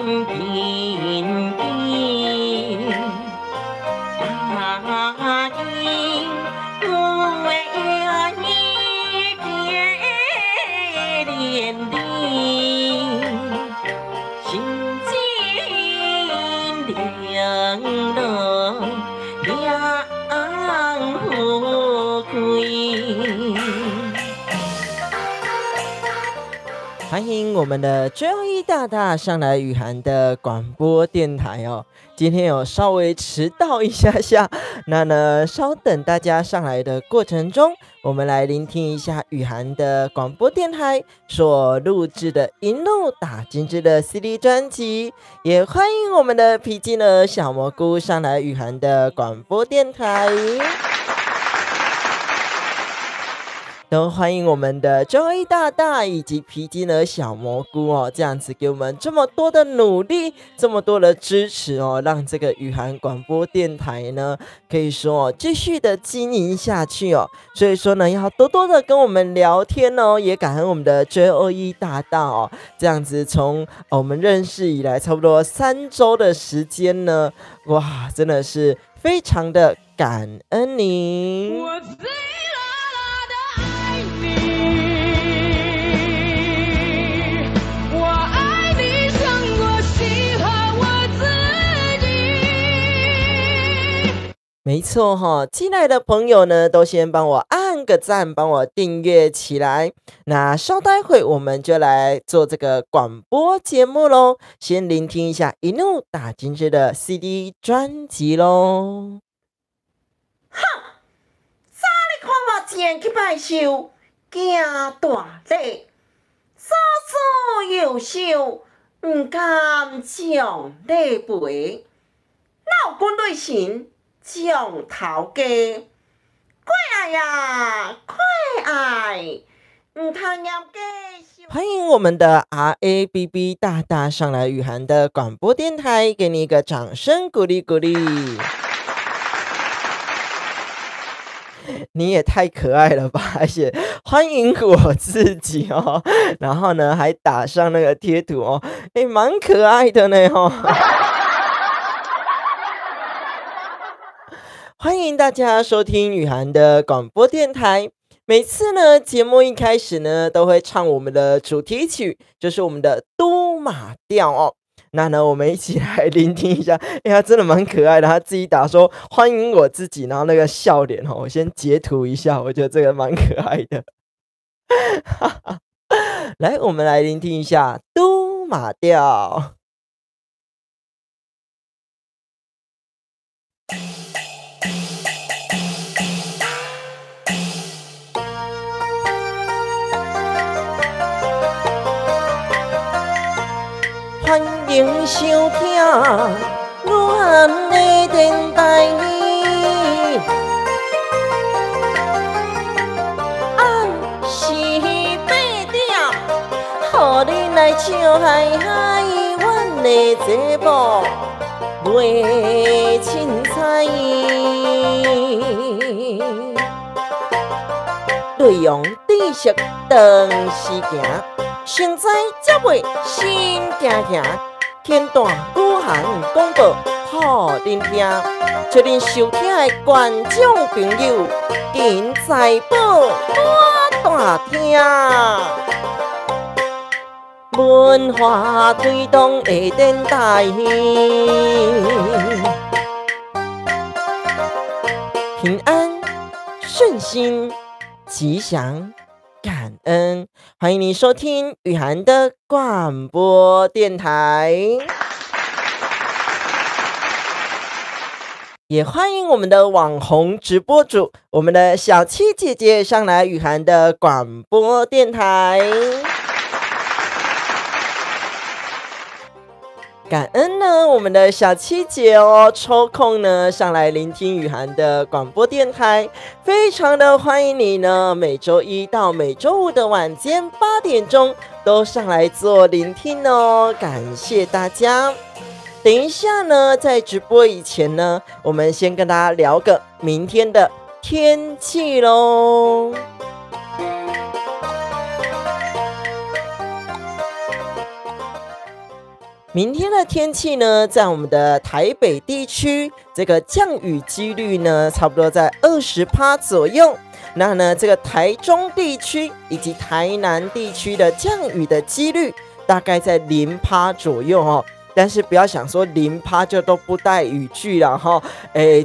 平平，答应我为你别连理，心间两路两富贵。欢迎我们的Joey大大上来雨涵的广播电台哦。今天有稍微迟到一下下，那呢，稍等大家上来的过程中，我们来聆听一下雨涵的广播电台所录制的一路打金枝的 CD 专辑。也欢迎我们的皮筋儿小蘑菇上来雨涵的广播电台。都欢迎我们的 Joey 大大以及皮筋儿小蘑菇哦，这样子给我们这么多的努力，这么多的支持哦，让这个雨涵广播电台呢，可以说继续的经营下去哦。所以说呢，要多多的跟我们聊天哦，也感恩我们的 Joey 大大哦，这样子从我们认识以来差不多3周的时间呢，哇，真的是非常的感恩您。没错哈，进来的朋友呢，都先帮我按个赞，帮我订阅起来。那稍待会我们就来做这个广播节目咯，先聆听一下一路打金枝的 CD 专辑咯。哼，早你看我前去拜寿，行大礼，嫂嫂优秀，不敢将礼陪，闹军队神。将头家，快爱呀，快爱！欢迎我们的 RABB 大大上来雨涵的广播电台，给你一个掌声鼓励鼓励。你也太可爱了吧！而且欢迎我自己哦，然后呢还打上那个贴图哦，蛮可爱的呢哦。欢迎大家收听雨涵的广播电台。每次呢，节目一开始呢，都会唱我们的主题曲，就是我们的都马调哦。那呢，我们一起来聆听一下。他真的蛮可爱的，他自己打说欢迎我自己，然后那个笑脸哦，我先截图一下，我觉得这个蛮可爱的。来，我们来聆听一下都马调。欢迎收听阮的电台，按时8点，予你来笑嗨嗨，阮的节目袂凊彩，内容知识长时行。成才才袂心行行，天大古汉广播好恁听，叫恁收听的观众朋友，尽在宝大听。文化推动的电台，平安顺心吉祥。感恩，欢迎你收听雨涵的广播电台，也欢迎我们的网红直播主，我们的小七姐姐上来雨涵的广播电台。感恩呢，我们的小七姐哦，抽空呢上来聆听雨涵的广播电台，非常的欢迎你呢，每周一到每周五的晚间8点钟都上来做聆听哦，感谢大家。等一下呢，在直播以前呢，我们先跟大家聊个明天的天气咯。明天的天气呢，在我们的台北地区，这个降雨几率呢，差不多在20%左右。那呢，这个台中地区以及台南地区的降雨的几率大概在0%左右哦。但是不要想说0%就都不带雨具了哈，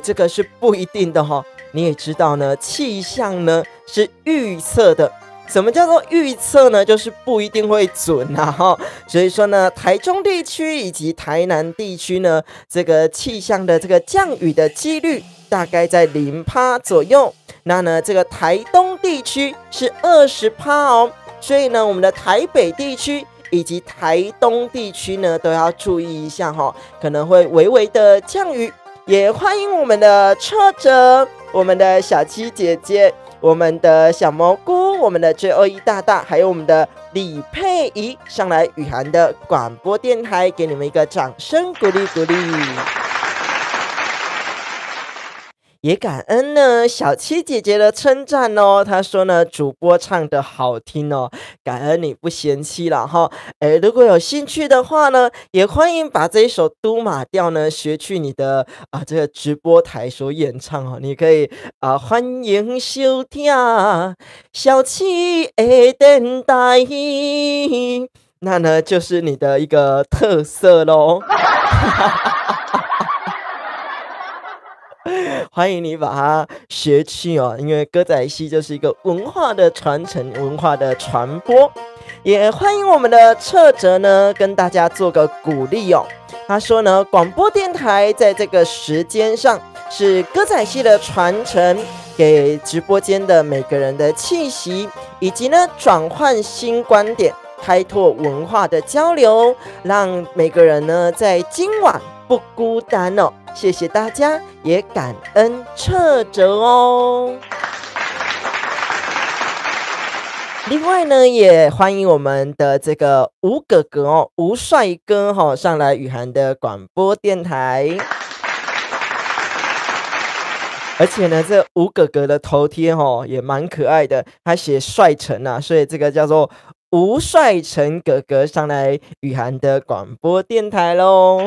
这个是不一定的哈。你也知道呢，气象呢是预测的。什么叫做预测呢？就是不一定会准啊哈。所以说呢，台中地区以及台南地区呢，这个气象的这个降雨的几率大概在0%左右。那呢，这个台东地区是20%哦。所以呢，我们的台北地区以及台东地区呢，都要注意一下哈，可能会微微的降雨。也欢迎我们的挫折，我们的小七姐姐，我们的小蘑菇，我们的JOE大大，还有我们的李佩仪上来雨涵的广播电台，给你们一个掌声鼓励鼓励。也感恩呢小七姐姐的称赞哦，她说呢主播唱得好听哦，感恩你不嫌弃啦哈。如果有兴趣的话呢，也欢迎把这一首都马调呢学去你的这个直播台所演唱哦。你可以欢迎收听小七的电台，那呢就是你的一个特色咯。欢迎你把它学去哦，因为歌仔戏就是一个文化的传承、文化的传播。也欢迎我们的策哲呢，跟大家做个鼓励哦。他说呢，广播电台在这个时间上是歌仔戏的传承，给直播间的每个人的气息，以及呢转换新观点，开拓文化的交流，让每个人呢在今晚不孤单哦。谢谢大家，也感恩策哲哦。另外呢，也欢迎我们的这个吴哥哥哦，吴帅哥哈，上来雨涵的广播电台。而且呢，这吴哥哥的头贴哦也蛮可爱的，他写帅成啊，所以这个叫做吴帅成哥哥上来雨涵的广播电台喽。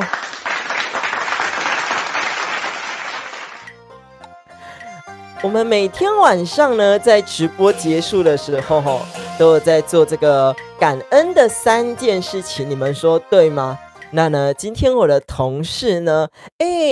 我们每天晚上呢，在直播结束的时候，都有在做这个感恩的3件事情，你们说对吗？那呢，今天我的同事呢，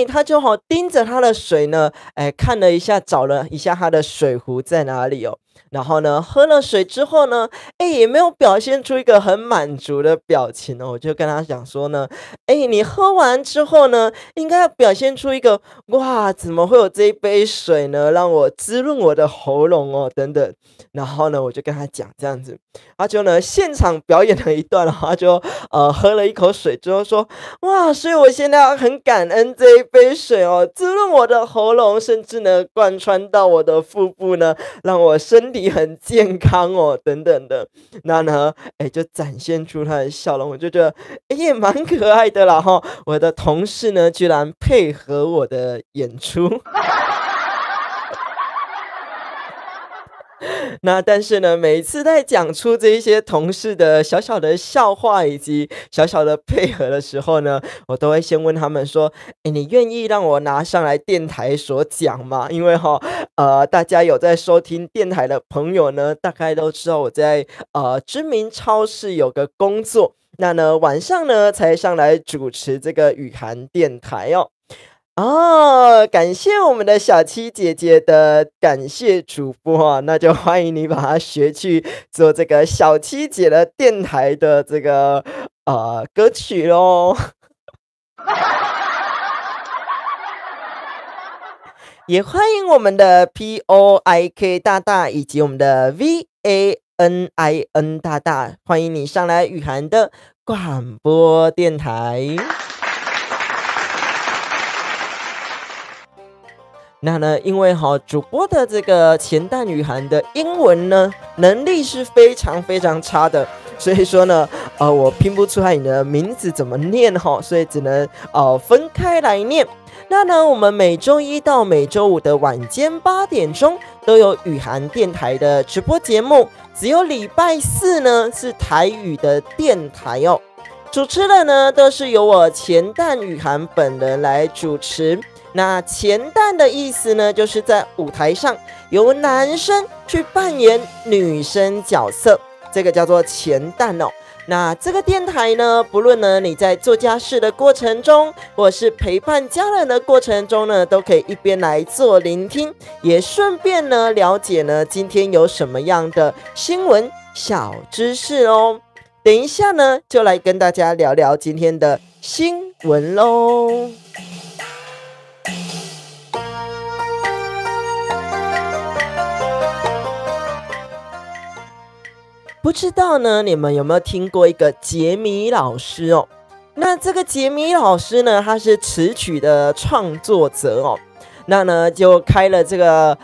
他就盯着他的水呢，看了一下，找了一下他的水壶在哪里哦。然后呢，喝了水之后呢，也没有表现出一个很满足的表情哦。我就跟他讲说呢，你喝完之后呢，应该要表现出一个哇，怎么会有这一杯水呢？让我滋润我的喉咙哦，等等。然后呢，我就跟他讲这样子，他就呢现场表演了一段，他就喝了一口水之后说，哇，所以我现在要很感恩这一杯水哦，滋润我的喉咙，甚至呢贯穿到我的腹部呢，让我身体很健康哦，等等的。那呢，就展现出他的笑容，我就觉得也蛮可爱的啦哈。我的同事呢，居然配合我的演出。那但是呢，每一次在讲出这一些同事的小小的笑话以及小小的配合的时候呢，我都会先问他们说，你愿意让我拿上来电台所讲吗？因为大家有在收听电台的朋友呢，大概都知道我在知名超市有个工作，那呢晚上呢才上来主持这个雨涵电台哦。感谢我们的小七姐姐的感谢主播那就欢迎你把它学去做这个小七姐的电台的这个歌曲咯。也欢迎我们的 POIK 大大以及我们的 VANIN 大大，欢迎你上来雨涵的广播电台。那呢，因为主播的这个钱蛋雨涵的英文呢能力是非常非常差的，所以说呢，我拼不出来你的名字怎么念所以只能分开来念。那呢，我们每周一到每周五的晚间8点钟都有雨涵电台的直播节目，只有礼拜4呢是台语的电台哦。主持人呢都是由我钱蛋雨涵本人来主持。那钱蛋的意思呢，就是在舞台上由男生去扮演女生角色，这个叫做钱蛋哦。那这个电台呢，不论呢你在做家事的过程中，或是陪伴家人的过程中呢，都可以一边来做聆听，也顺便呢了解呢今天有什么样的新闻小知识哦。等一下呢，就来跟大家聊聊今天的新闻喽。不知道呢，你们有没有听过一个杰米老师哦？那这个杰米老师呢，他是词曲的创作者哦。那呢，就开了这个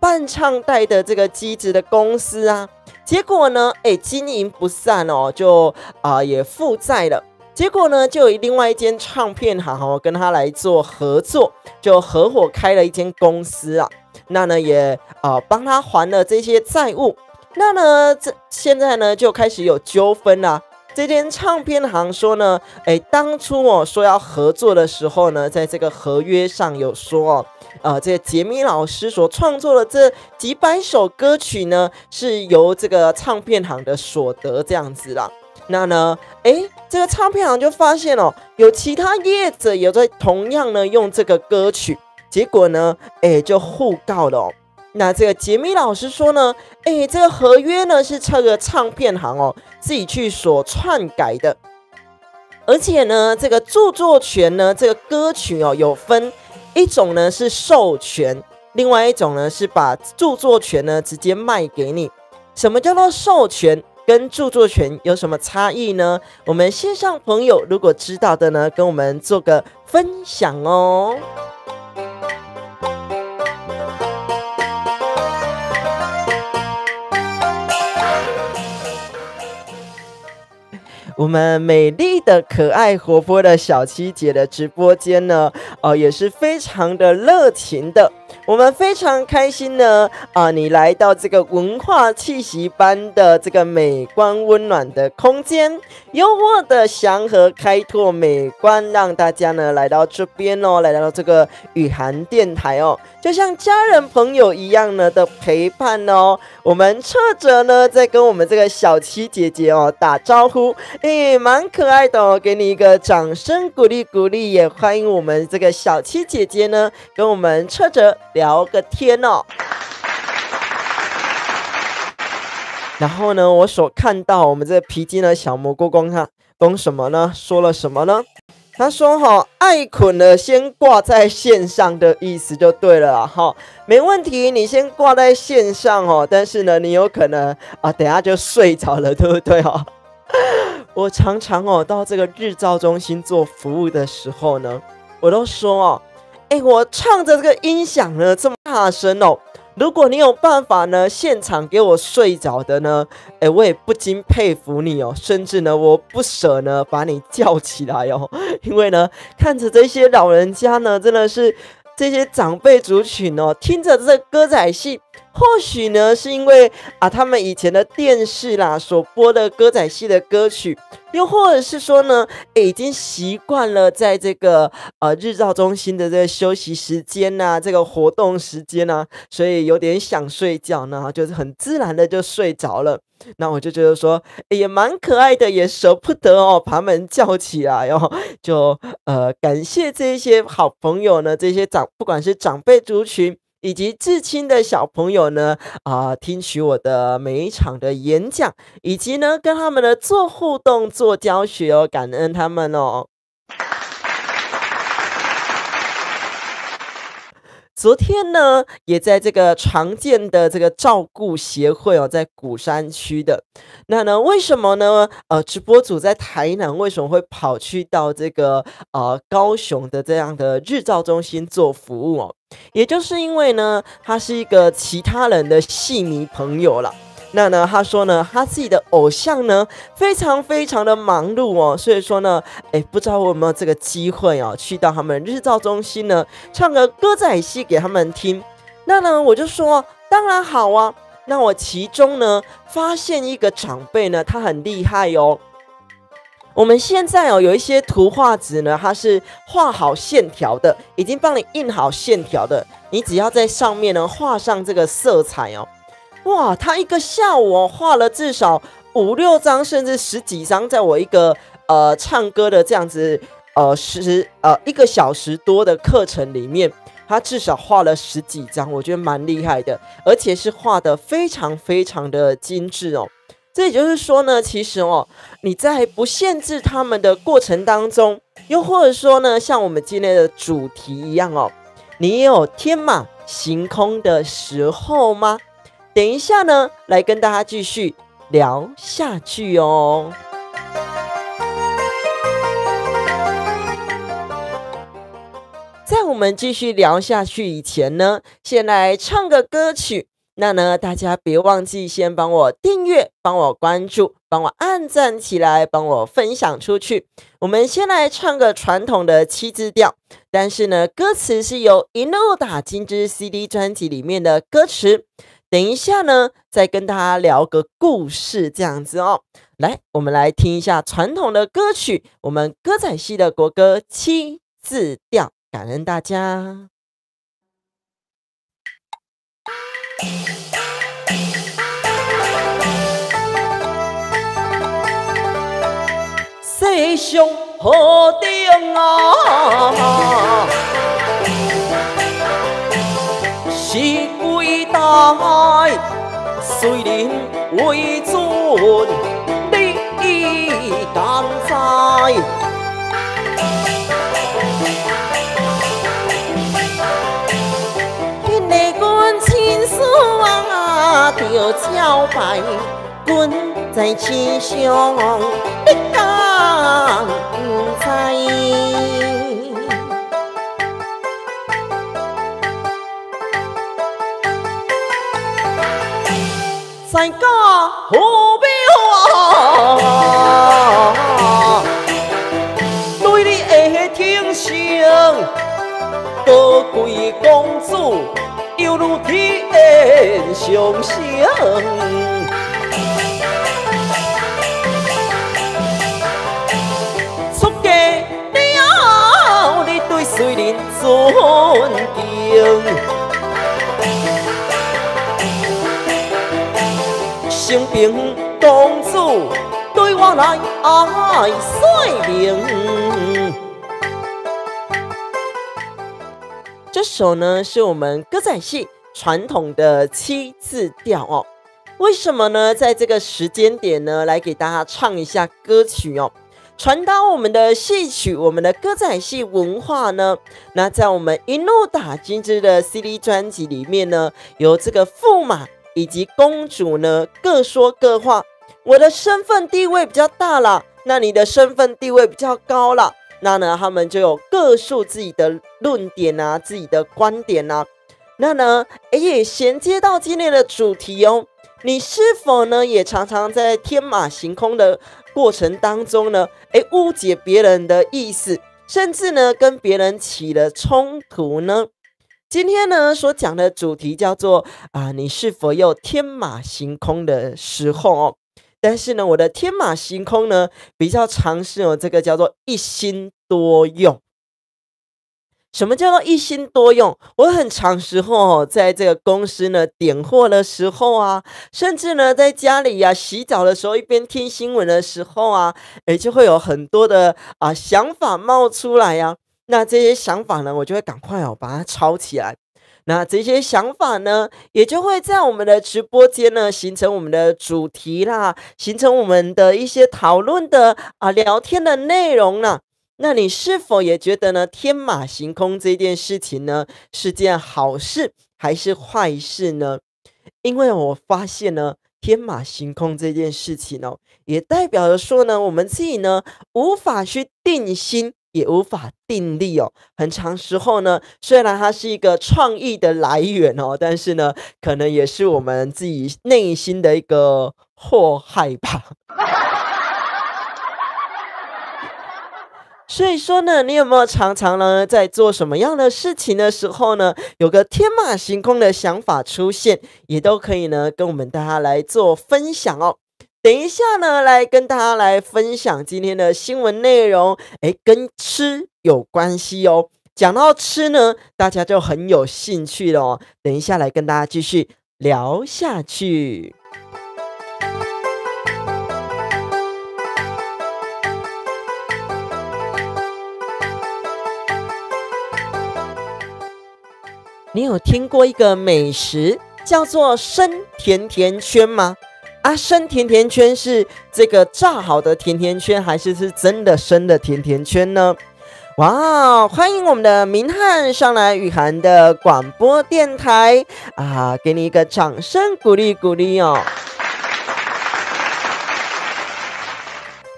伴唱带的这个机子的公司啊。结果呢，经营不善哦，就也负债了。结果呢，就有另外一间唱片行哦，跟他来做合作，就合伙开了一间公司啊。那呢，也帮他还了这些债务。那呢，现在呢就开始有纠纷啦。这间唱片行说呢，当初说要合作的时候呢，在这个合约上有说这个杰米老师所创作的这几百首歌曲呢，是由这个唱片行的所得这样子啦。那呢，这个唱片行就发现有其他业者有在同样呢用这个歌曲，结果呢，就互告了那这个杰米老师说呢，这个合约呢是这个唱片行自己去所篡改的，而且呢，这个著作权呢，这个歌曲有分一种呢是授权，另外一种呢是把著作权呢直接卖给你。什么叫做授权？跟著作权有什么差异呢？我们线上朋友如果知道的呢，跟我们做个分享哦。我们美丽的、可爱、活泼的小七姐的直播间呢，也是非常的热情的。我们非常开心呢，你来到这个文化气息般的这个美观温暖的空间，由我的祥和开拓美观，让大家呢来到这边来到这个雨涵电台就像家人朋友一样呢的陪伴我们侧着呢在跟我们这个小七姐姐打招呼，蛮可爱的给你一个掌声鼓励鼓励，也欢迎我们这个小七姐姐呢跟我们侧着聊个天然后呢，我所看到我们这个皮筋的小蘑菇公什么呢？说了什么呢？他说爱捆了先挂在线上的意思就对了没问题，你先挂在线上但是呢，你有可能等下就睡着了，对不对我常常到这个日照中心做服务的时候呢，我都说我唱着这个音响呢这么大声如果你有办法呢现场给我睡着的呢，我也不禁佩服你甚至呢我不舍呢把你叫起来因为呢看着这些老人家呢，真的是这些长辈族群听着这个歌仔戏，或许呢是因为他们以前的电视啦所播的歌仔戏的歌曲，又或者是说呢已经习惯了在这个日照中心的这个休息时间这个活动时间所以有点想睡觉呢，就是很自然的就睡着了。那我就觉得说也蛮可爱的，也舍不得把他们叫起来就感谢这些好朋友呢，这些不管是长辈族群以及至亲的小朋友呢听取我的每一场的演讲，以及呢跟他们的做互动做教学感恩他们昨天呢，也在这个常见的这个照顾协会在鼓山区的。那呢，为什么呢？直播组在台南为什么会跑去到这个高雄的这样的日照中心做服务也就是因为呢，他是一个其他人的戏迷朋友啦。那呢，他说呢，他自己的偶像呢，非常非常的忙碌所以说呢，不知道有没有这个机会去到他们日照中心呢，唱个歌仔戏给他们听。那呢，我就说，当然好啊。那我其中呢，发现一个长辈呢，他很厉害我们现在有一些图画纸呢，它是画好线条的，已经帮你印好线条的，你只要在上面呢画上这个色彩哦。哇，他一个下午画了至少5、6张，甚至10几张，在我一个唱歌的这样子1个小时多的课程里面，他至少画了10几张，我觉得蛮厉害的，而且是画的非常非常的精致哦。这也就是说呢，其实你在不限制他们的过程当中，又或者说呢，像我们今天的主题一样你也有天马行空的时候吗？等一下呢，来跟大家继续聊下去哦。在我们继续聊下去以前呢，先来唱个歌曲。那呢，大家别忘记先帮我订阅、帮我关注、帮我按赞起来、帮我分享出去。我们先来唱个传统的7字调，但是呢，歌词是由一路打金枝 CD 专辑里面的歌词。等一下呢，再跟大家聊个故事这样子哦。来，我们来听一下传统的歌曲，我们歌仔戏的国歌7字调，感恩大家。世上河顶是几代虽然为尊，你敢知？因的阮亲属着招牌，阮在天上，你敢知？在家何必对你的挺胸，高贵公主犹如天上升。出家了，你对谁人尊敬？生平公主对我来爱说明。这首呢是我们歌仔戏传统的7字调哦。为什么呢？在这个时间点呢，来给大家唱一下歌曲哦，传达我们的戏曲，我们的歌仔戏文化呢。那在我们一路打金枝的 CD 专辑里面呢，有这个驸马以及公主呢，各说各话。我的身份地位比较大啦，那你的身份地位比较高啦，那呢，他们就有各述自己的论点啊，自己的观点啊。那呢，也衔接到今天的主题哦。你是否呢，也常常在天马行空的过程当中呢，误解别人的意思，甚至呢，跟别人起了冲突呢？今天呢所讲的主题叫做你是否有天马行空的时候哦？但是呢，我的天马行空呢比较常是这个叫做一心多用。什么叫做一心多用？我很常时候在这个公司呢点货的时候啊，甚至呢在家里洗澡的时候，一边听新闻的时候啊，就会有很多的想法冒出来呀。那这些想法呢，我就会赶快把它抄起来。那这些想法呢，也就会在我们的直播间呢，形成我们的主题啦，形成我们的一些讨论的聊天的内容啦。那你是否也觉得呢，天马行空这件事情呢，是件好事还是坏事呢？因为我发现呢，天马行空这件事情也代表着说呢，我们自己呢无法去定心，也无法定力很长时候呢，虽然它是一个创意的来源但是呢，可能也是我们自己内心的一个祸害吧。所以说呢，你有没有常常呢在做什么样的事情的时候呢，有个天马行空的想法出现，也都可以呢跟我们大家来做分享哦。等一下呢，来跟大家来分享今天的新闻内容，跟吃有关系哦。讲到吃呢，大家就很有兴趣了哦。等一下来跟大家继续聊下去。你有听过一个美食叫做生甜甜圈吗？生甜甜圈是这个炸好的甜甜圈，还是真的生的甜甜圈呢？哇，欢迎我们的明翰上来雨涵的广播电台给你一个掌声鼓励鼓励哦。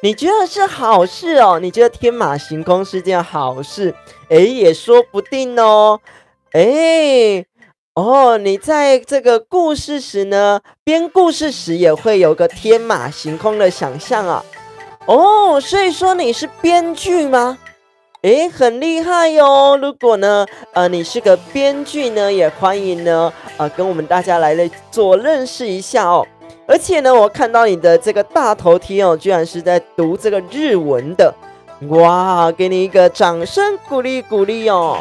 你觉得是好事哦？你觉得天马行空是件好事？也说不定哦。你在这个故事时呢，编故事时也会有个天马行空的想象啊。所以说你是编剧吗？很厉害哟。如果呢，你是个编剧呢，也欢迎呢，跟我们大家来做认识一下哦。而且呢，我看到你的这个大头贴哦，居然是在读这个日文的，哇，给你一个掌声鼓励鼓励哦。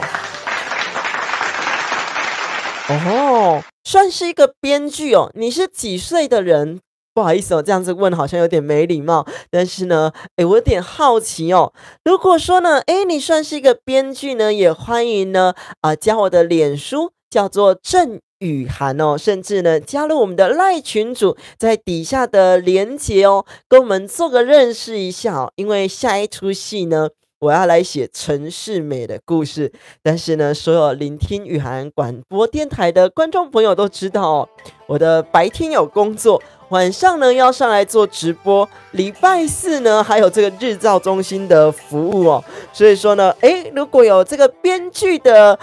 算是一个编剧哦。你是几岁的人？不好意思哦，这样子问好像有点没礼貌。但是呢，我有点好奇哦。如果说呢，你算是一个编剧呢，也欢迎呢，加我的脸书，叫做郑雨涵哦，甚至呢，加入我们的赖群组，在底下的连结哦，跟我们做个认识一下哦。因为下一出戏呢，我要来写陈世美的故事，但是呢，所有聆听雨涵广播电台的观众朋友都知道哦，我的白天有工作，晚上呢要上来做直播，礼拜四呢还有这个日照中心的服务哦，所以说呢，如果有这个编剧的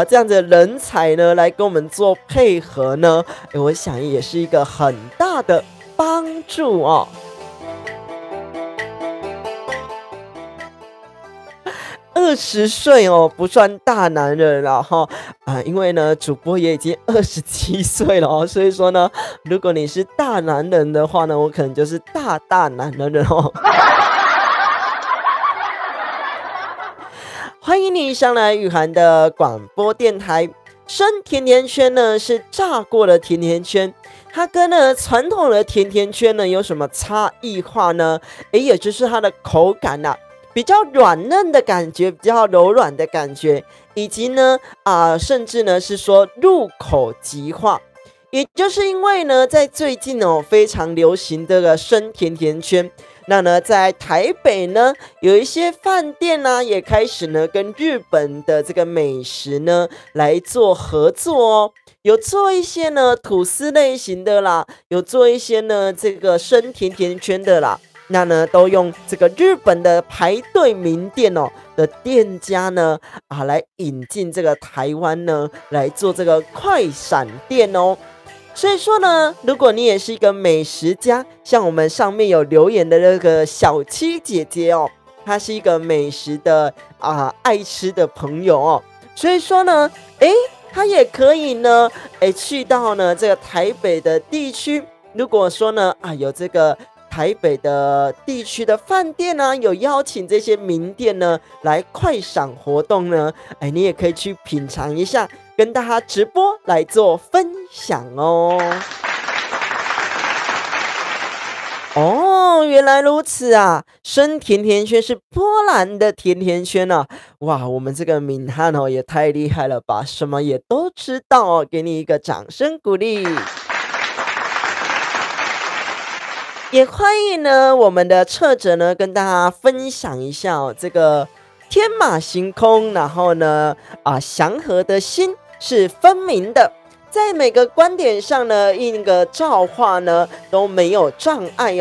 这样子的人才呢，来跟我们做配合呢，我想也是一个很大的帮助哦。20岁哦，不算大男人了哈因为呢，主播也已经27岁了哦，所以说呢，如果你是大男人的话呢，我可能就是大男人哦。欢迎你上来雨涵的广播电台。生甜甜圈呢是炸过的甜甜圈，它跟呢传统的甜甜圈呢有什么差异化呢？也就是它的口感比较软嫩的感觉，比较柔软的感觉，以及呢甚至呢是说入口即化。也就是因为呢，在最近非常流行这个生甜甜圈，那呢在台北呢有一些饭店也开始呢跟日本的这个美食呢来做合作哦，有做一些呢吐司类型的啦，有做一些呢这个生甜甜圈的啦。那呢，都用这个日本的排队名店的店家呢来引进这个台湾呢来做这个快闪店哦。所以说呢，如果你也是一个美食家，像我们上面有留言的那个小七姐姐哦，她是一个美食的爱吃的朋友哦。所以说呢，她也可以呢，去到呢这个台北的地区，如果说呢有这个。台北的地区的饭店有邀请这些名店呢来快闪活动呢，你也可以去品尝一下，跟大家直播来做分享哦。原来如此生甜甜圈是波兰的甜甜圈哇，我们这个敏汉也太厉害了吧，什么也都知道给你一个掌声鼓励。也欢迎呢我们的策者呢跟大家分享一下这个天马行空，然后呢祥和的心是分明的，在每个观点上呢一个造化呢都没有障碍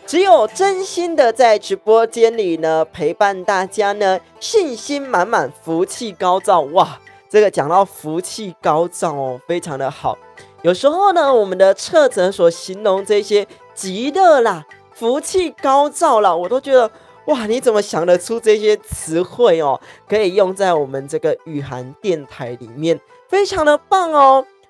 只有真心的在直播间里呢陪伴大家呢，信心满满，福气高照。哇，这个讲到福气高照非常的好。有时候呢我们的策者所形容这些极乐啦，福气高照啦，我都觉得哇，你怎么想得出这些词汇可以用在我们这个雨涵电台里面，非常的棒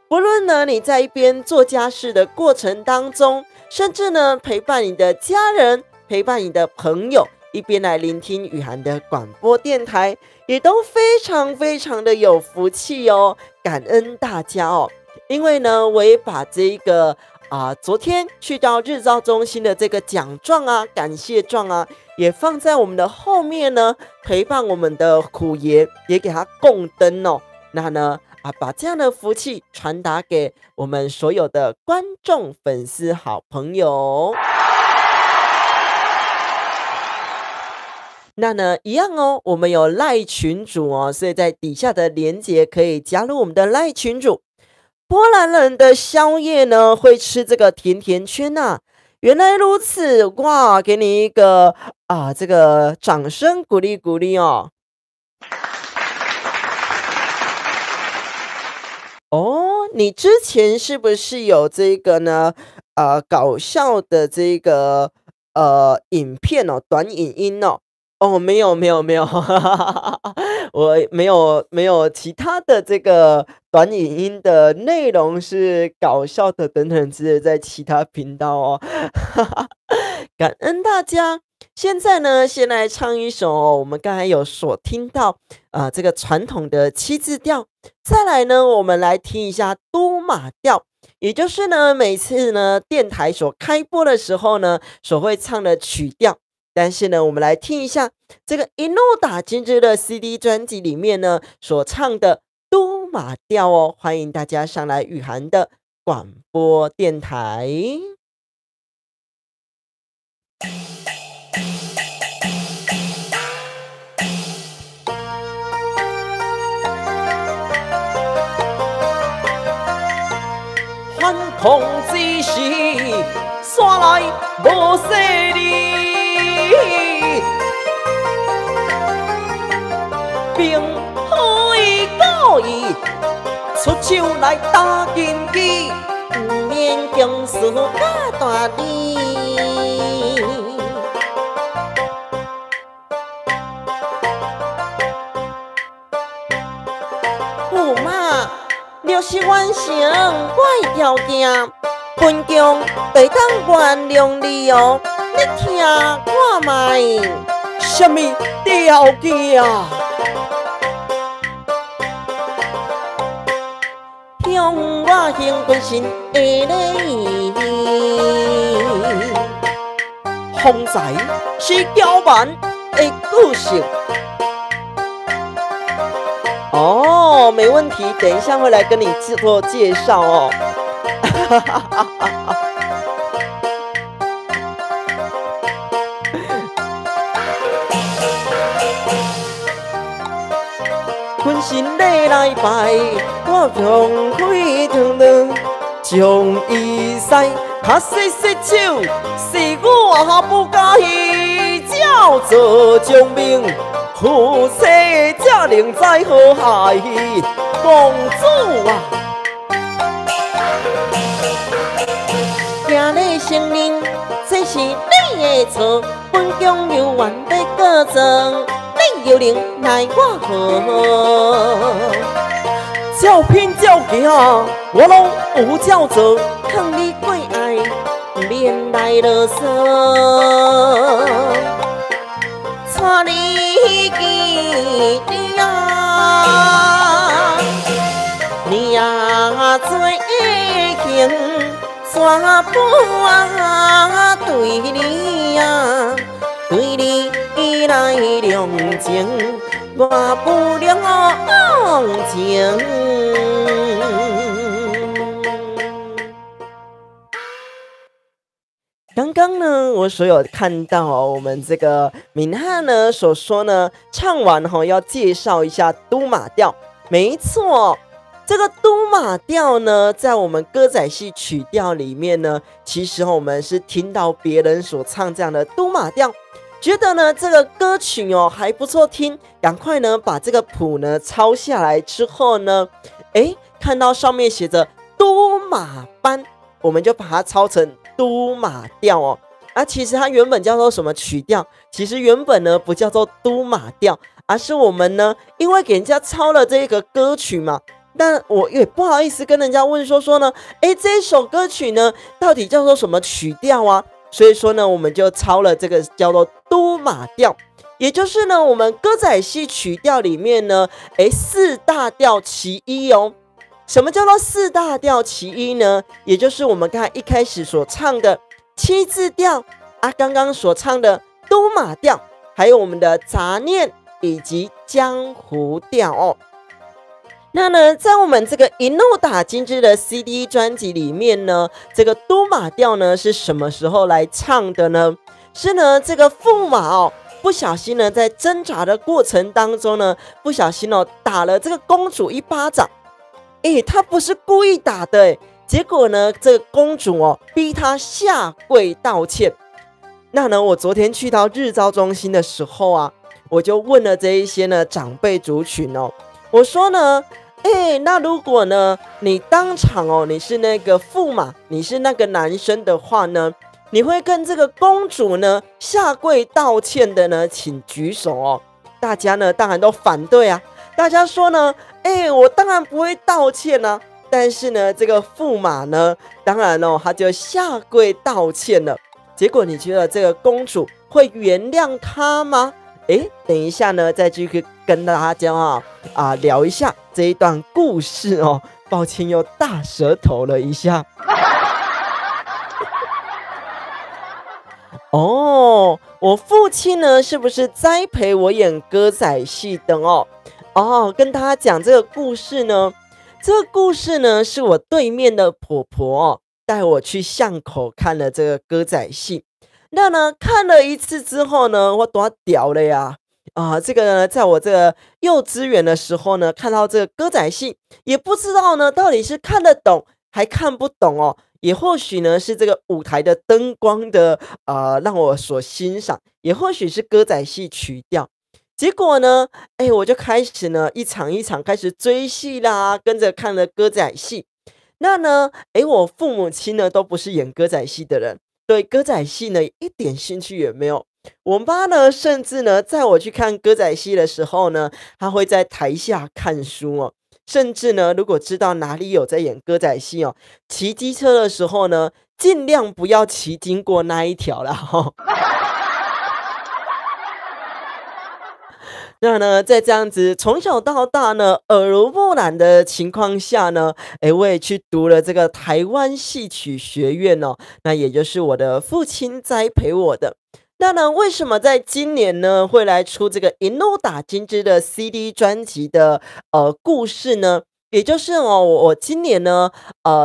不论呢你在一边做家事的过程当中，甚至呢陪伴你的家人，陪伴你的朋友，一边来聆听雨涵的广播电台，也都非常非常的有福气哦，感恩大家哦。因为呢我也把这个昨天去到日照中心的这个奖状啊，感谢状啊，也放在我们的后面呢，陪伴我们的虎爷，也给他供灯哦。那呢把这样的福气传达给我们所有的观众、粉丝、好朋友。那呢一样哦，我们有赖群组哦，所以在底下的连结可以加入我们的赖群组。波兰人的宵夜呢，会吃这个甜甜圈啊，原来如此哇！给你一个这个掌声鼓励鼓励哦。哦，你之前是不是有这个呢？搞笑的这个影片哦，短影音哦。哦，没有，我没有其他的这个短影音的内容是搞笑的等等之类，在其他频道哦。感恩大家。现在呢，先来唱一首我们刚才有所听到这个传统的七字调，再来呢，我们来听一下都马调，也就是呢每次呢电台所开播的时候呢所会唱的曲调。但是呢，我们来听一下这个一怒打金枝的 CD 专辑里面呢所唱的都马调哦，欢迎大家上来雨涵的广播电台。反抗之时，山来无势力。并可故意出手来打金鸡，不免强势假大理。驸马，若是完成我的条件，本宫会当原谅你哦。你听看卖，什么条件？向我行本身的礼，风采是娇蛮的个性。哦，没问题，等一下会来跟你做介绍哦。本身你来拜，我强开长路，将伊塞，较细细手，是我不介意，叫做将命，夫妻才能在和谐。公主啊，今日承认这是你的错，本宫有缘要告状。你有灵奈我何？照拼照行，我拢有照做，看你过爱，免来啰嗦。带你见你呀，你呀做行，怎般对你呀？对你来量情，我不量情。刚刚呢，我所有看到我们这个敏汉呢所说呢，唱完要介绍一下都马调。没错，这个都马调呢，在我们歌仔戏曲调里面呢，其实我们是听到别人所唱这样的都马调。觉得呢这个歌曲还不错听，赶快呢把这个谱呢抄下来之后呢，看到上面写着都马班，我们就把它抄成都马调哦。其实它原本叫做什么曲调？其实原本呢不叫做都马调，而是我们呢因为给人家抄了这个歌曲嘛，但我也不好意思跟人家问说呢，这一首歌曲呢到底叫做什么曲调啊？所以说呢，我们就抄了这个叫做都马调，也就是呢我们歌仔戏曲调里面呢，四大调其一哦。什么叫做四大调其一呢？也就是我们刚才一开始所唱的七字调啊，刚刚所唱的都马调，还有我们的杂念以及江湖调哦。那呢，在我们这个一怒打金枝的 CD 专辑里面呢，这个都马调呢是什么时候来唱的呢？是呢，这个驸马哦，不小心呢在挣扎的过程当中呢，不小心哦打了这个公主一巴掌。他不是故意打的，结果呢，这个公主哦逼他下跪道歉。那呢，我昨天去到日照中心的时候啊，我就问了这一些呢长辈族群哦，我说呢，那如果呢你当场哦你是那个驸马，你是那个男生的话呢，你会跟这个公主呢下跪道歉的呢，请举手哦。大家呢当然都反对啊，大家说呢，我当然不会道歉啊。但是呢，这个驸马呢，当然哦，他就下跪道歉了。结果你觉得这个公主会原谅他吗？等一下呢，再继续跟大家聊一下这一段故事哦。抱歉，又大舌头了一下。哦，我父亲呢，是不是栽培我演歌仔戏的哦？跟大家讲这个故事呢，这个故事呢，是我对面的婆婆哦，带我去巷口看了这个歌仔戏。那呢，看了一次之后呢，我多屌了呀！这个呢，在我这个幼稚园的时候呢，看到这个歌仔戏，也不知道呢，到底是看得懂还看不懂哦。也或许呢，是这个舞台的灯光的让我所欣赏，也或许是歌仔戏曲调。结果呢，我就开始呢一场一场开始追戏啦，跟着看了歌仔戏。那呢，我父母亲呢都不是演歌仔戏的人，对歌仔戏呢一点兴趣也没有。我妈呢，甚至呢，在我去看歌仔戏的时候呢，她会在台下看书哦。甚至呢，如果知道哪里有在演歌仔戏哦，骑机车的时候呢，尽量不要骑经过那一条啦齁。那呢，在这样子从小到大呢，耳濡目染的情况下呢，我也去读了这个台湾戏曲学院哦，那也就是我的父亲栽培我的。那呢，为什么在今年呢会来出这个一怒打金枝的 CD 专辑的故事呢？也就是哦，我今年呢，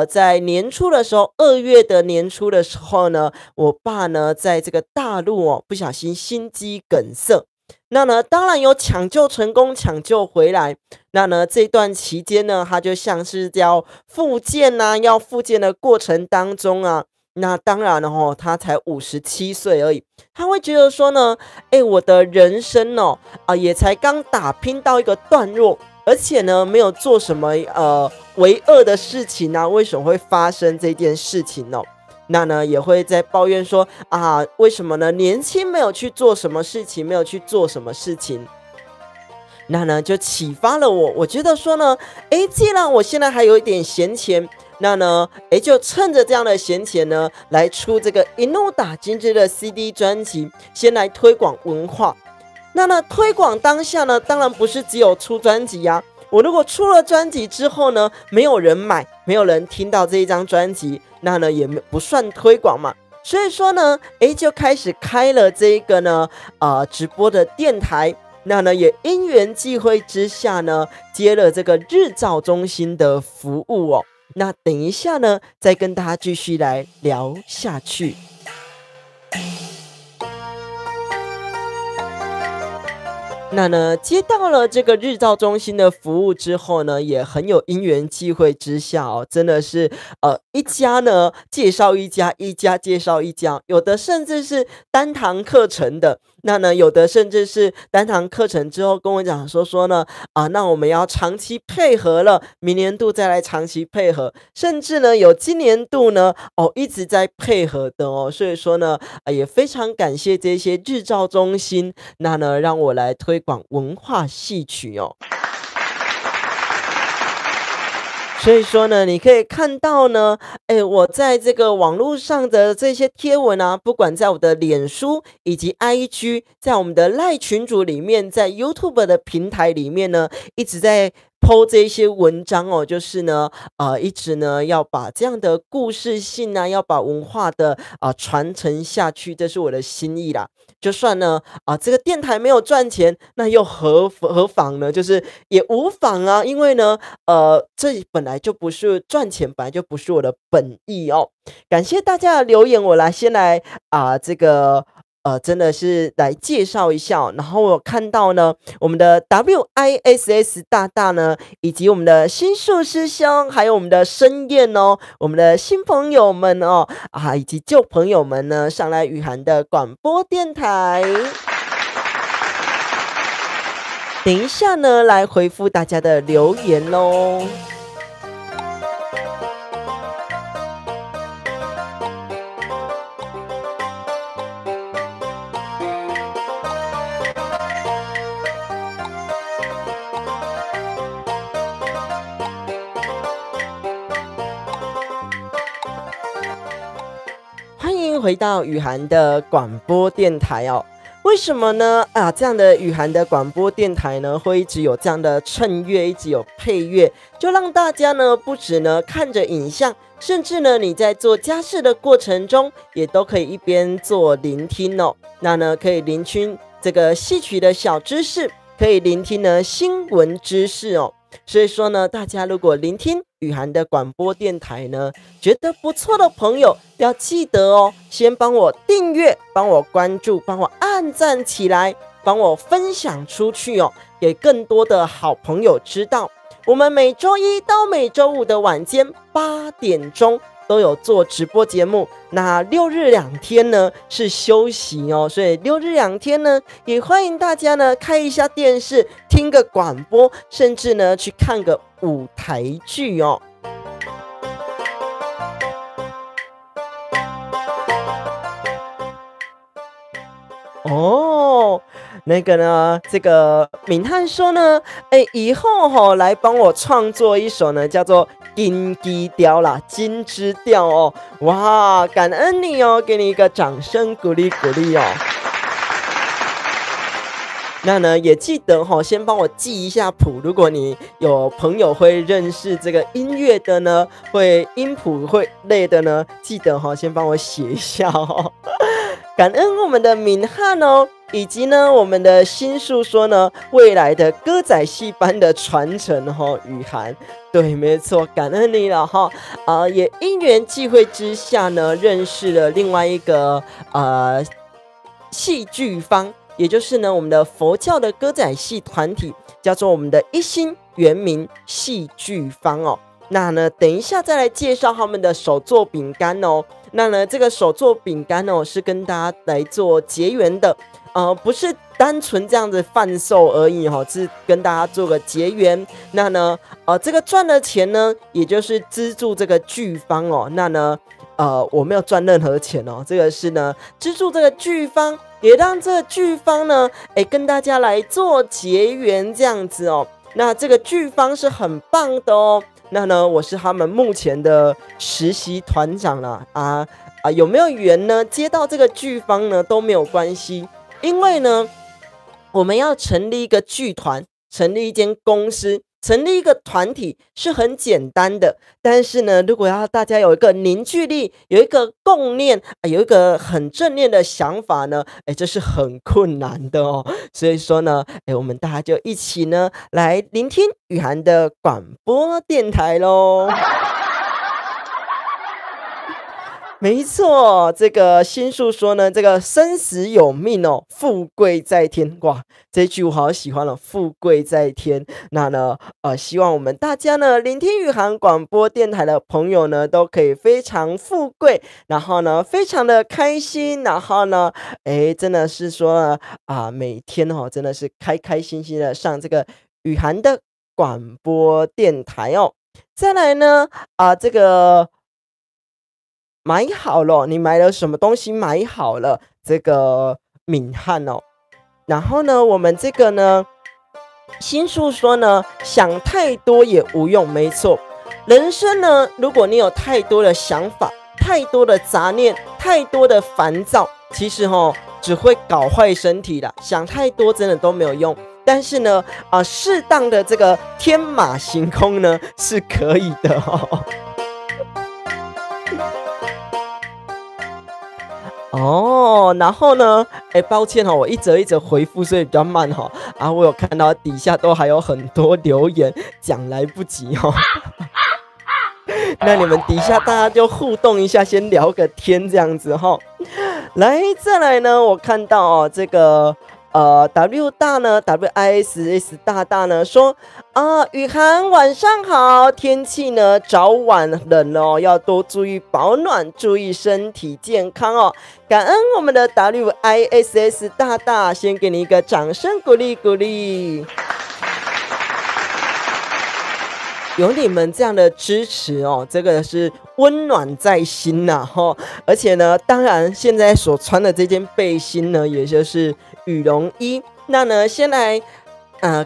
在年初的时候，2月的年初的时候呢，我爸呢在这个大陆哦，不小心心肌梗塞。那呢，当然有抢救成功，抢救回来。那呢，这段期间呢，他就像是要复健啊，要复健的过程当中啊，那当然了哦，他才57岁而已，他会觉得说呢，我的人生哦，也才刚打拼到一个段落，而且呢，没有做什么为恶的事情啊，为什么会发生这件事情呢？那呢也会在抱怨说为什么呢？年轻没有去做什么事情，没有去做什么事情。那呢就启发了我，我觉得说呢，既然我现在还有一点闲钱，那呢，就趁着这样的闲钱呢，来出这个一怒打金枝的 CD 专辑，先来推广文化。那呢，推广当下呢，当然不是只有出专辑啊。我如果出了专辑之后呢，没有人买，没有人听到这一张专辑，那呢也不算推广嘛。所以说呢，就开始开了这一个呢，直播的电台。那呢也因缘际会之下呢，接了这个日照中心的服务哦。那等一下呢，再跟大家继续来聊下去。那呢，接到了这个日照中心的服务之后呢，也很有因缘际会之下哦，真的是一家呢介绍一家，一家介绍一家，有的甚至是单堂课程的，那呢有的甚至是单堂课程之后跟我讲说呢那我们要长期配合了，明年度再来长期配合，甚至呢有今年度呢一直在配合的哦，所以说呢也非常感谢这些日照中心，那呢让我来推广文化戏曲哦。所以说呢，你可以看到呢，我在这个网络上的这些贴文啊，不管在我的脸书以及 IG，在我们的赖群组里面，在 YouTube 的平台里面呢，一直在 po 这些文章哦，就是呢，一直呢要把这样的故事性啊，要把文化的传承下去，这是我的心意啦。就算呢这个电台没有赚钱，那又何妨呢？就是也无妨啊，因为呢这本来就不是赚钱，本来就不是我的本意哦。感谢大家的留言，我先来这个真的是来介绍一下然后我看到呢，我们的 WISS 大大呢，以及我们的新树师兄，还有我们的申燕哦，我们的新朋友们哦，以及旧朋友们呢，上来雨涵的广播电台。等一下呢，来回复大家的留言喽。欢迎回到雨涵的广播电台哦。为什么呢？这样的雨涵的广播电台呢，会一直有这样的衬乐，一直有配乐，就让大家呢不止呢看着影像，甚至呢你在做家事的过程中，也都可以一边做聆听哦。那呢可以聆听这个戏曲的小知识，可以聆听呢新闻知识哦。所以说呢，大家如果聆听雨涵的广播电台呢，觉得不错的朋友，要记得哦，先帮我订阅，帮我关注，帮我按赞起来，帮我分享出去哦，给更多的好朋友知道。我们每周一到每周五的晚间8点钟都有做直播节目，那6日2天呢是休息哦，所以6日2天呢，也欢迎大家呢开一下电视，听个广播，甚至呢去看个舞台剧哦。那个呢，这个敏汉说呢，以后来帮我创作一首呢，叫做金鸡调啦，金枝调哦。哇，感恩你哦，给你一个掌声鼓励鼓励哦。那呢，也记得先帮我记一下谱。如果你有朋友会认识这个音乐的呢，会音谱会类的呢，记得先帮我写一下哦。感恩我们的敏汉哦，以及呢我们的新树说呢，未来的歌仔戏班的传承雨涵，对，没错，感恩你了也因缘际会之下呢，认识了另外一个戏剧坊。也就是呢，我们的佛教的歌仔戏团体叫做我们的一心圆明戏剧坊哦。那呢，等一下再来介绍他们的手作饼干哦。那呢，这个手作饼干哦，是跟大家来做结缘的，不是单纯这样子贩售而已是跟大家做个结缘。那呢，这个赚的钱呢，也就是资助这个剧坊哦。那呢，我没有赚任何钱哦，这个是呢，资助这个剧坊。也让这个剧坊呢，跟大家来做结缘这样子哦。那这个剧坊是很棒的哦。那呢，我是他们目前的实习团长啦。有没有缘呢？接到这个剧坊呢都没有关系，因为呢，我们要成立一个剧团，成立一间公司。成立一个团体是很简单的，但是呢，如果要大家有一个凝聚力，有一个共念，有一个很正念的想法呢，这是很困难的哦。所以说呢，我们大家就一起呢来聆听雨涵的广播电台咯。没错，这个新树说呢，这个生死有命哦，富贵在天。哇，这句我好喜欢了，富贵在天。那呢，希望我们大家呢，聆听雨涵广播电台的朋友呢，都可以非常富贵，然后呢，非常的开心，然后呢，真的是说每天真的是开开心心的上这个雨涵的广播电台哦。再来呢，这个。买好了，你买了什么东西？买好了，这个敏汉哦。然后呢，我们这个呢，新树说呢，想太多也无用，没错。人生呢，如果你有太多的想法、太多的杂念、太多的烦躁，其实只会搞坏身体啦。想太多真的都没有用。但是呢，适当的这个天马行空呢是可以的然后呢，抱歉我一则一则回复，所以比较慢我有看到底下都还有很多留言，讲来不及那你们底下大家就互动一下，先聊个天这样子来，再来呢，我看到这个W 大呢 WISS 大呢说雨涵晚上好，天气呢早晚冷要多注意保暖，注意身体健康感恩我们的 WISS 大，先给你一个掌声鼓励鼓励。有你们这样的支持这个是温暖在心而且呢，当然现在所穿的这件背心呢，也就是羽绒衣。那呢，先来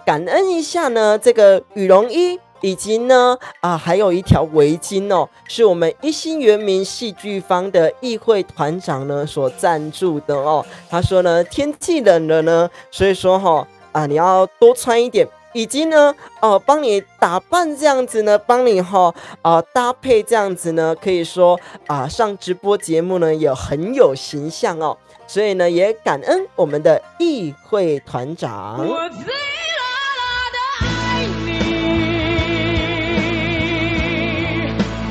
感恩一下呢这个羽绒衣，以及呢还有一条围巾是我们一心原民戏剧坊的议会团长呢所赞助的他说呢，天气冷了呢，所以说你要多穿一点。以及呢，帮你打扮这样子呢，帮你搭配这样子呢，可以说上直播节目呢也很有形象所以呢，也感恩我们的议会团长。我最辣的爱你，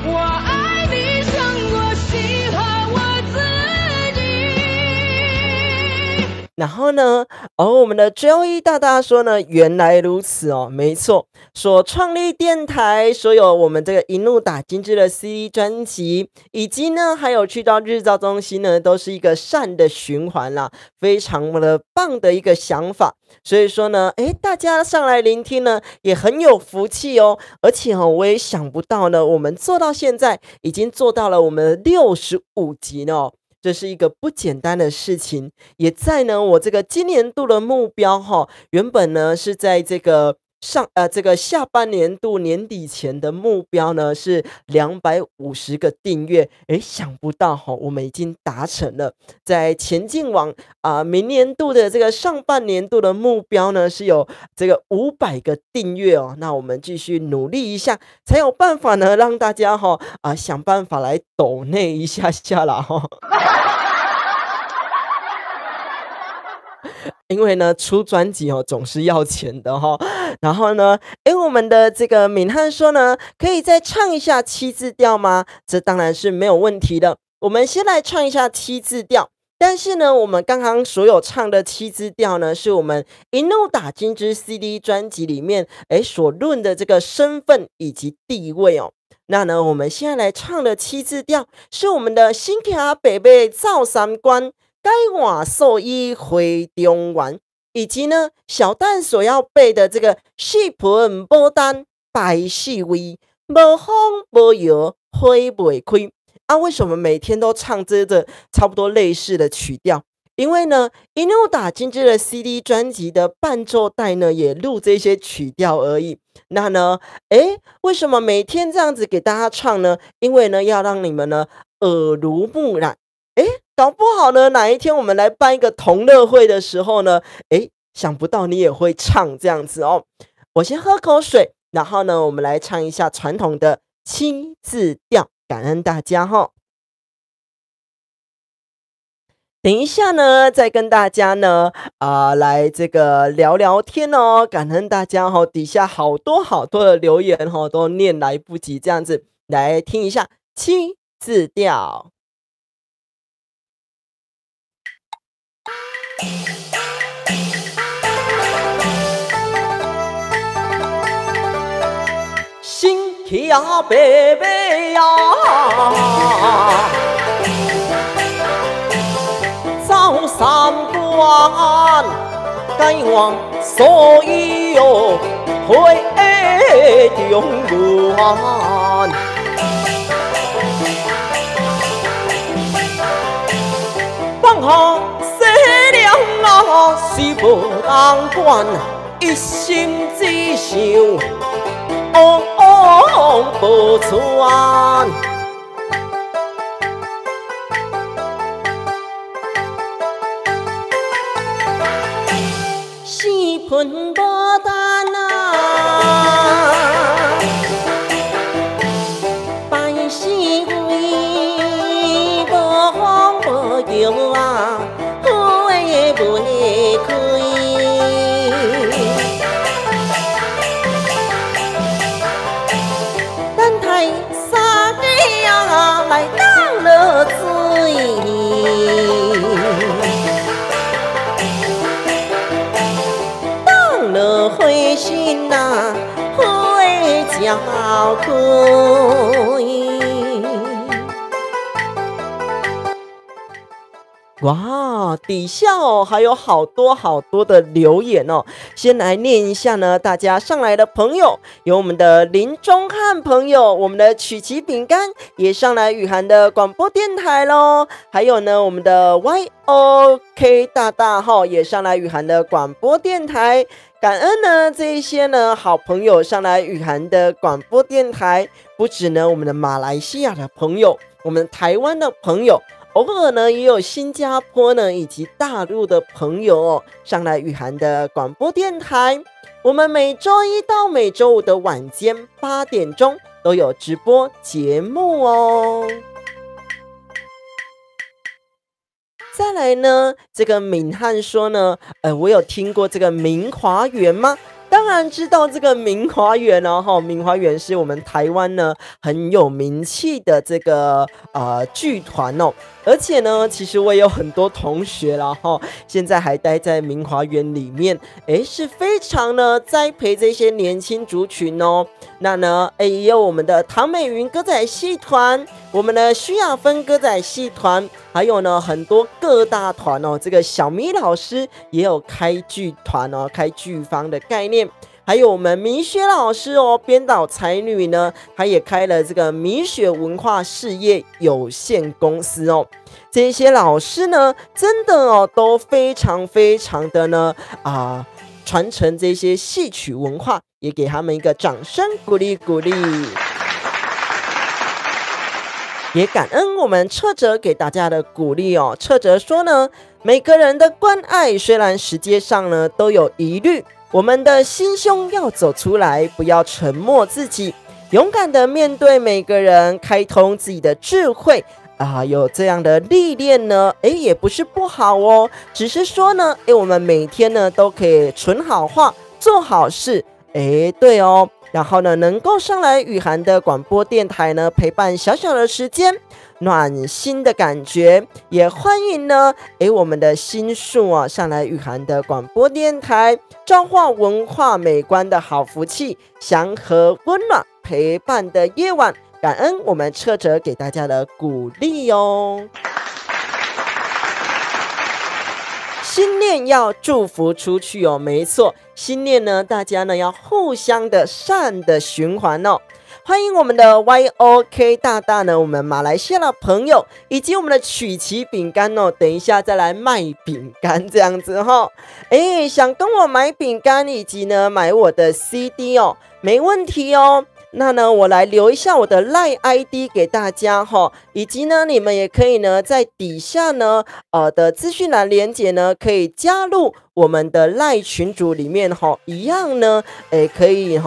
我爱你胜过喜欢我自己。然后呢，我们的 Joey 大说呢，原来如此没错，所创立电台，所有我们这个一怒打金枝的 CD 专辑，以及呢还有去到日照中心呢，都是一个善的循环啦，非常的棒的一个想法。所以说呢，大家上来聆听呢，也很有福气而且我也想不到呢，我们做到现在已经做到了我们65集呢。这是一个不简单的事情，也在呢我这个今年度的目标原本呢是在这个这个下半年度年底前的目标呢是250个订阅，想不到我们已经达成了，在前进往明年度的这个上半年度的目标呢是有这个500个订阅那我们继续努力一下，才有办法呢让大家想办法来抖内一下啦因为呢出专辑总是要钱的然后呢我们的这个敏汉说呢，可以再唱一下7字调吗？这当然是没有问题的，我们先来唱一下7字调。但是呢，我们刚刚所有唱的7字调呢，是我们一怒打金枝 CD 专辑里面所论的这个身份以及地位那呢，我们现在来唱的7字调是我们的新卡北北造三关，该换兽医回中原，以及呢小蛋所要背的这个四盆牡丹白四味，无风无摇花袂开为什么每天都唱这个差不多类似的曲调？因为呢，一怒打金枝的 CD 专辑的伴奏带呢，也录这些曲调而已。那呢，为什么每天这样子给大家唱呢？因为呢，要让你们呢耳濡目染。搞不好呢，哪一天我们来办一个同乐会的时候呢，想不到你也会唱这样子我先喝口水，然后呢，我们来唱一下传统的7字调，感恩大家等一下呢，再跟大家呢，来这个聊聊天感恩大家底下好多的留言都念来不及，这样子来听一下7字调。新骑啊，白白呀，走三关，该往所有回中原。放下世了是无人管，一心只想不传。四盆无单啊，办事为无风无摇啊，花未开。等待三个啊来当落水。花心啊，花照开。哇，底下还有好多好多的留言哦，先来念一下呢。大家上来的朋友，有我们的林中汉朋友，我们的曲奇饼干也上来雨涵的广播电台咯，还有呢我们的 YOK 大大也上来雨涵的广播电台。感恩呢这一些呢好朋友上来雨涵的广播电台，不止呢我们的马来西亚的朋友，我们台湾的朋友，偶尔呢也有新加坡呢以及大陆的朋友上来雨涵的广播电台。我们每周一到每周五的晚间8点钟都有直播节目哦。再来呢，这个敏汉说呢，我有听过这个明华园吗？当然知道这个明华园哦，明华园是我们台湾呢很有名气的这个剧团哦，而且呢，其实我也有很多同学啦现在还待在明华园里面，是非常呢栽培这些年轻族群哦。那呢，也有我们的唐美云歌仔戏团，我们的徐雅芬歌仔戏团，还有呢很多各大团哦。这个小咪老师也有开剧团哦，开剧坊的概念。还有我们米雪老师哦，编导才女呢，她也开了这个米雪文化事业有限公司哦。这些老师呢，真的哦，都非常非常的呢传承这些戏曲文化，也给他们一个掌声鼓励鼓励。也感恩我们彻哲给大家的鼓励哦。彻哲说呢，每个人的关爱虽然实际上呢都有疑虑，我们的心胸要走出来，不要沉默自己，勇敢的面对每个人，开通自己的智慧有这样的历练呢，也不是不好哦，只是说呢，我们每天呢都可以存好话，做好事，对哦。然后呢，能够上来雨涵的广播电台呢，陪伴小小的时间，暖心的感觉，也欢迎呢，我们的新树上来雨涵的广播电台，召唤文化美观的好福气，祥和温暖陪伴的夜晚。感恩我们彻哲给大家的鼓励哦。心念要祝福出去哦，没错，心念呢，大家呢要互相的善的循环哦。欢迎我们的 YOK 大大呢，我们马来西亚的朋友，以及我们的曲奇饼干哦，等一下再来卖饼干这样子想跟我买饼干以及呢买我的 CD 哦，没问题哦。那呢，我来留一下我的 LINE ID 给大家以及呢，你们也可以呢在底下呢的资讯栏连结呢，可以加入我们的 LINE 群组里面一样呢，可以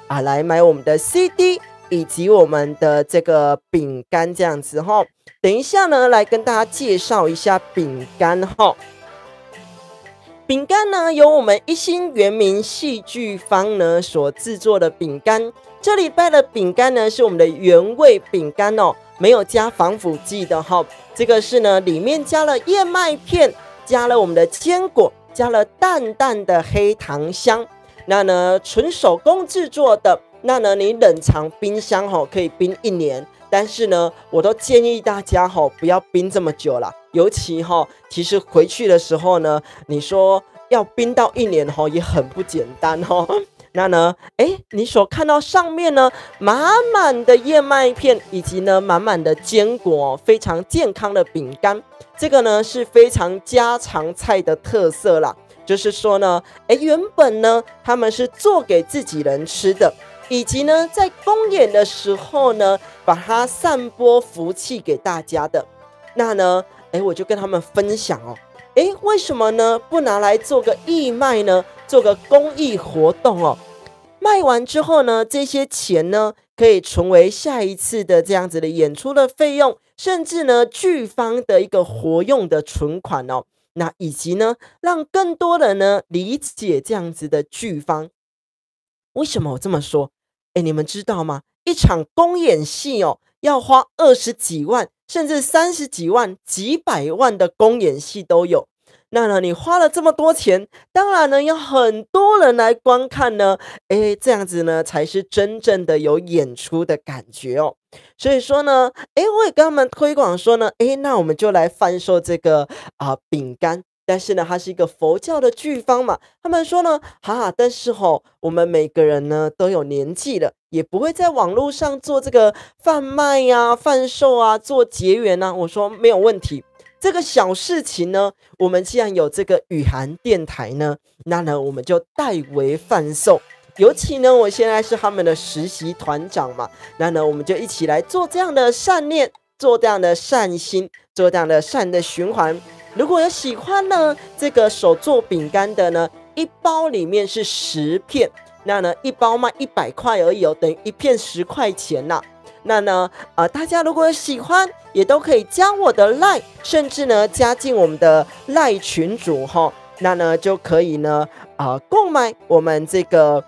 来买我们的 CD 以及我们的这个饼干这样子等一下呢，来跟大家介绍一下饼干饼干呢，由我们一心原民戏剧坊呢所制作的饼干。这礼拜的饼干呢是我们的原味饼干哦，没有加防腐剂的这个是呢里面加了燕麦片，加了我们的坚果，加了淡淡的黑糖香。那呢纯手工制作的，那呢你冷藏冰箱可以冰1年，但是呢我都建议大家不要冰这么久啦，尤其其实回去的时候呢，你说要冰到1年也很不简单那呢，你所看到上面呢，满满的燕麦片，以及呢满满的坚果，非常健康的饼干。这个呢是非常家常菜的特色啦，就是说呢，原本呢他们是做给自己人吃的，以及呢在公演的时候呢，把它散播福气给大家的。那呢，我就跟他们分享哦，为什么呢不拿来做个义卖呢？做个公益活动哦，卖完之后呢，这些钱呢可以成为下一次的这样子的演出的费用，甚至呢剧方的一个活用的存款哦。那以及呢，让更多人呢理解这样子的剧方。为什么我这么说？你们知道吗？一场公演戏哦，要花20几万，甚至30几万、几百万的公演戏都有。那呢，你花了这么多钱，当然呢，要很多人来观看呢，这样子呢，才是真正的有演出的感觉哦。所以说呢，我也跟他们推广说呢，那我们就来贩售这个饼干。但是呢，它是一个佛教的剧方嘛，他们说呢，但是我们每个人呢都有年纪了，也不会在网络上做这个贩卖呀、贩售啊、做结缘啊。我说没有问题。这个小事情呢，我们既然有这个雨涵电台呢，那呢我们就代为贩售。尤其呢，我现在是他们的实习团长嘛，那呢我们就一起来做这样的善念，做这样的善心，做这样的善的循环。如果有喜欢呢这个手做饼干的呢，一包里面是10片，那呢一包卖100块而已哦，等于一片10块钱啦。那呢，大家如果有喜欢，也都可以加我的 LINE， 甚至呢加进我们的 LINE 群组哈，那呢就可以呢购买我们这个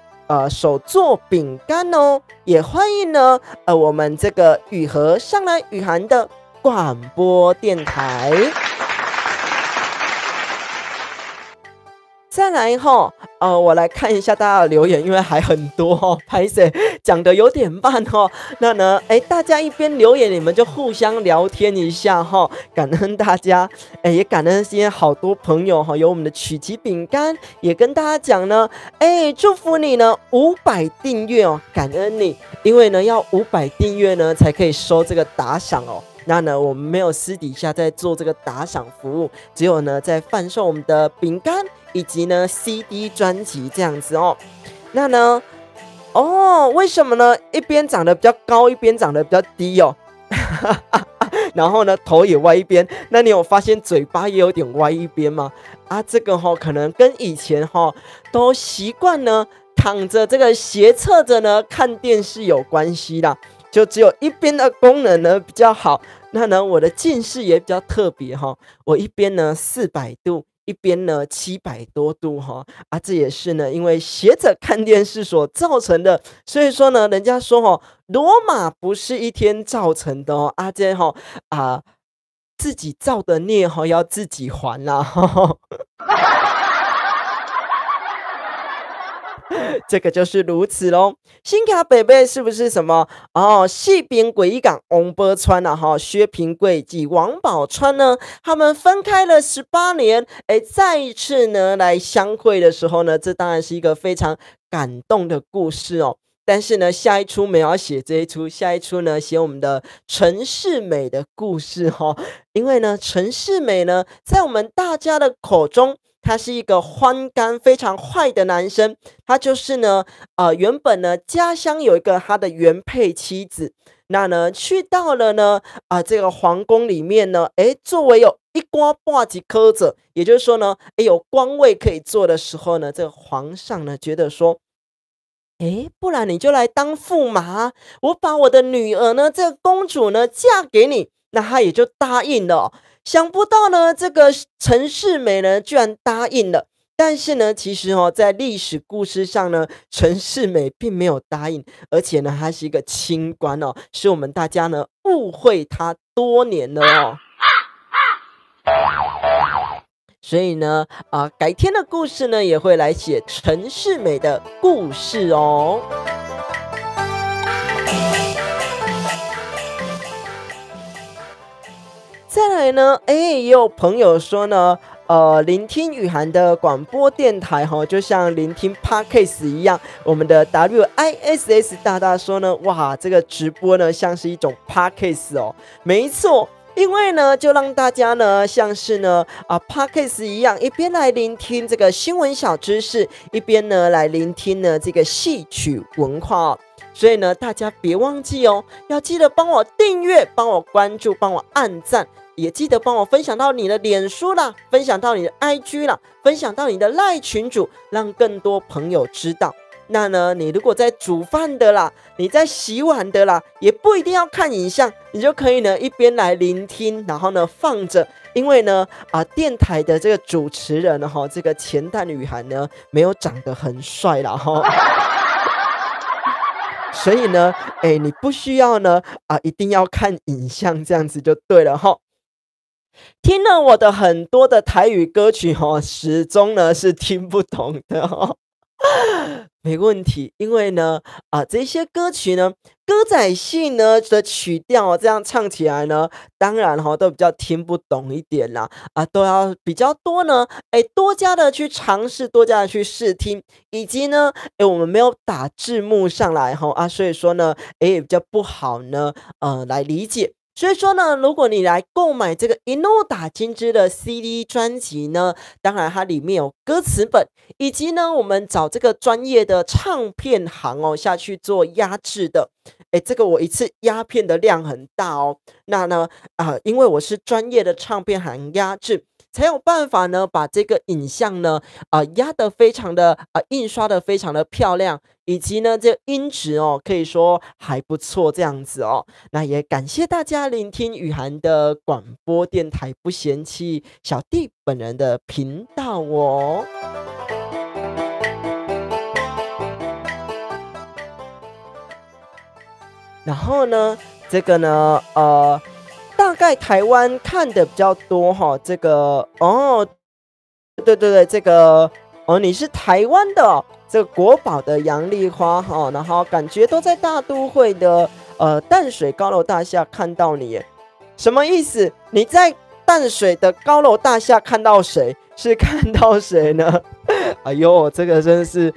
手做饼干哦。也欢迎呢我们这个雨禾上来雨涵的广播电台。再来我来看一下大家的留言，因为还很多拍摄讲的有点慢那呢，大家一边留言，你们就互相聊天一下感恩大家，也感恩今天好多朋友有我们的曲奇饼干，也跟大家讲呢，祝福你呢500订阅哦，感恩你，因为呢要500订阅呢才可以收这个打赏哦。那呢，我们没有私底下在做这个打赏服务，只有呢在贩售我们的饼干以及呢 CD 专辑这样子哦。那呢，为什么呢？一边长得比较高，一边长得比较低哦。然后呢，头也歪一边。那你有发现嘴巴也有点歪一边吗？这个可能跟以前都习惯呢躺着这个斜侧着呢看电视有关系啦。就只有一边的功能呢比较好，那呢我的近视也比较特别我一边呢400度，一边呢700多度这也是呢因为斜着看电视所造成的。所以说呢，人家说罗马不是一天造成的这自己造的孽要自己还啦这个就是如此咯。新卡北北是不是什么细边鬼港翁波川薛平贵及王宝钏呢，他们分开了18年，再一次呢来相会的时候呢，这当然是一个非常感动的故事哦。但是呢，下一出没有写这一出，下一出呢写我们的陈世美的故事因为呢，陈世美呢在我们大家的口中，他是一个欢干非常坏的男生。他就是呢原本呢家乡有一个他的原配妻子，那呢去到了呢这个皇宫里面呢，作为有一官半级科者，也就是说呢有官位可以做的时候呢，这个皇上呢觉得说，不然你就来当驸马，我把我的女儿呢这个公主呢嫁给你，那他也就答应了想不到呢，这个陈世美呢居然答应了。但是呢，其实在历史故事上呢，陈世美并没有答应，而且呢，他是一个清官是我们大家呢误会他多年了所以呢，改天的故事呢也会来写陈世美的故事哦。再来呢，也有朋友说呢，聆听雨涵的广播电台就像聆听 Podcast 一样。我们的 WISS 大大说呢，哇，这个直播呢像是一种 Podcast 没错。因为呢，就让大家呢，像是呢Podcast 一样，一边来聆听这个新闻小知识，一边呢来聆听呢这个戏曲文化哦。所以呢，大家别忘记哦，要记得帮我订阅、帮我关注、帮我按赞，也记得帮我分享到你的脸书啦，分享到你的 IG 啦，分享到你的赖群组，让更多朋友知道。那呢，你如果在煮饭的啦，你在洗碗的啦，也不一定要看影像，你就可以呢一边来聆听，然后呢放着，因为呢电台的这个主持人哈，这个钱蛋雨涵呢没有长得很帅啦哈。所以呢，你不需要呢一定要看影像，这样子就对了哈。听了我的很多的台语歌曲始终呢是听不懂的哦。没问题，因为呢这些歌曲呢，歌仔戏呢的曲调这样唱起来呢，当然都比较听不懂一点啦都要比较多呢多加的去尝试，多加的去试听，以及呢我们没有打字幕上来所以说呢也比较不好呢来理解。所以说呢，如果你来购买这个一诺打金枝的 CD 专辑呢，当然它里面有歌词本，以及呢我们找这个专业的唱片行下去做压制的。这个我一次压片的量很大哦。那呢因为我是专业的唱片行压制，才有办法呢把这个影像呢压得非常的印刷的非常的漂亮，以及呢这音质可以说还不错这样子哦。那也感谢大家聆听雨涵的广播电台，不嫌弃小弟本人的频道哦。然后呢，这个呢，大概台湾看的比较多哈，这个对对对，这个你是台湾的这个国宝的杨丽花哈，然后感觉都在大都会的淡水高楼大厦看到你耶，什么意思？你在淡水的高楼大厦看到谁？是看到谁呢？哎呦，这个真的是，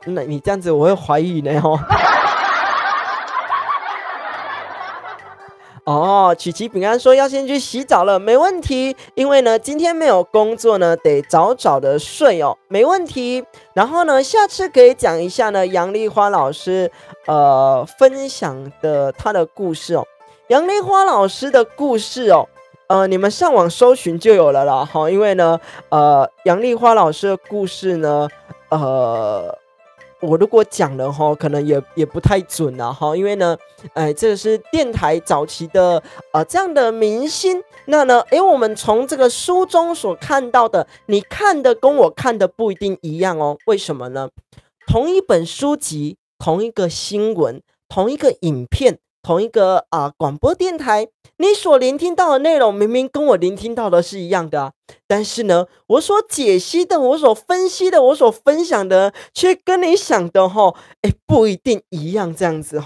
那你这样子我会怀疑呢曲奇饼干说要先去洗澡了，没问题，因为呢今天没有工作呢，得早早的睡哦，没问题。然后呢，下次可以讲一下呢杨丽花老师分享的她的故事哦。杨丽花老师的故事你们上网搜寻就有了啦哈，因为呢杨丽花老师的故事呢我如果讲了可能也不太准啦因为呢，这个是电台早期的这样的明星。那呢，我们从这个书中所看到的，你看的跟我看的不一定一样哦。为什么呢？同一本书籍，同一个新闻，同一个影片，同一个广播电台，你所聆听到的内容明明跟我聆听到的是一样的但是呢，我所解析的，我所分析的，我所分享的，却跟你想的不一定一样，这样子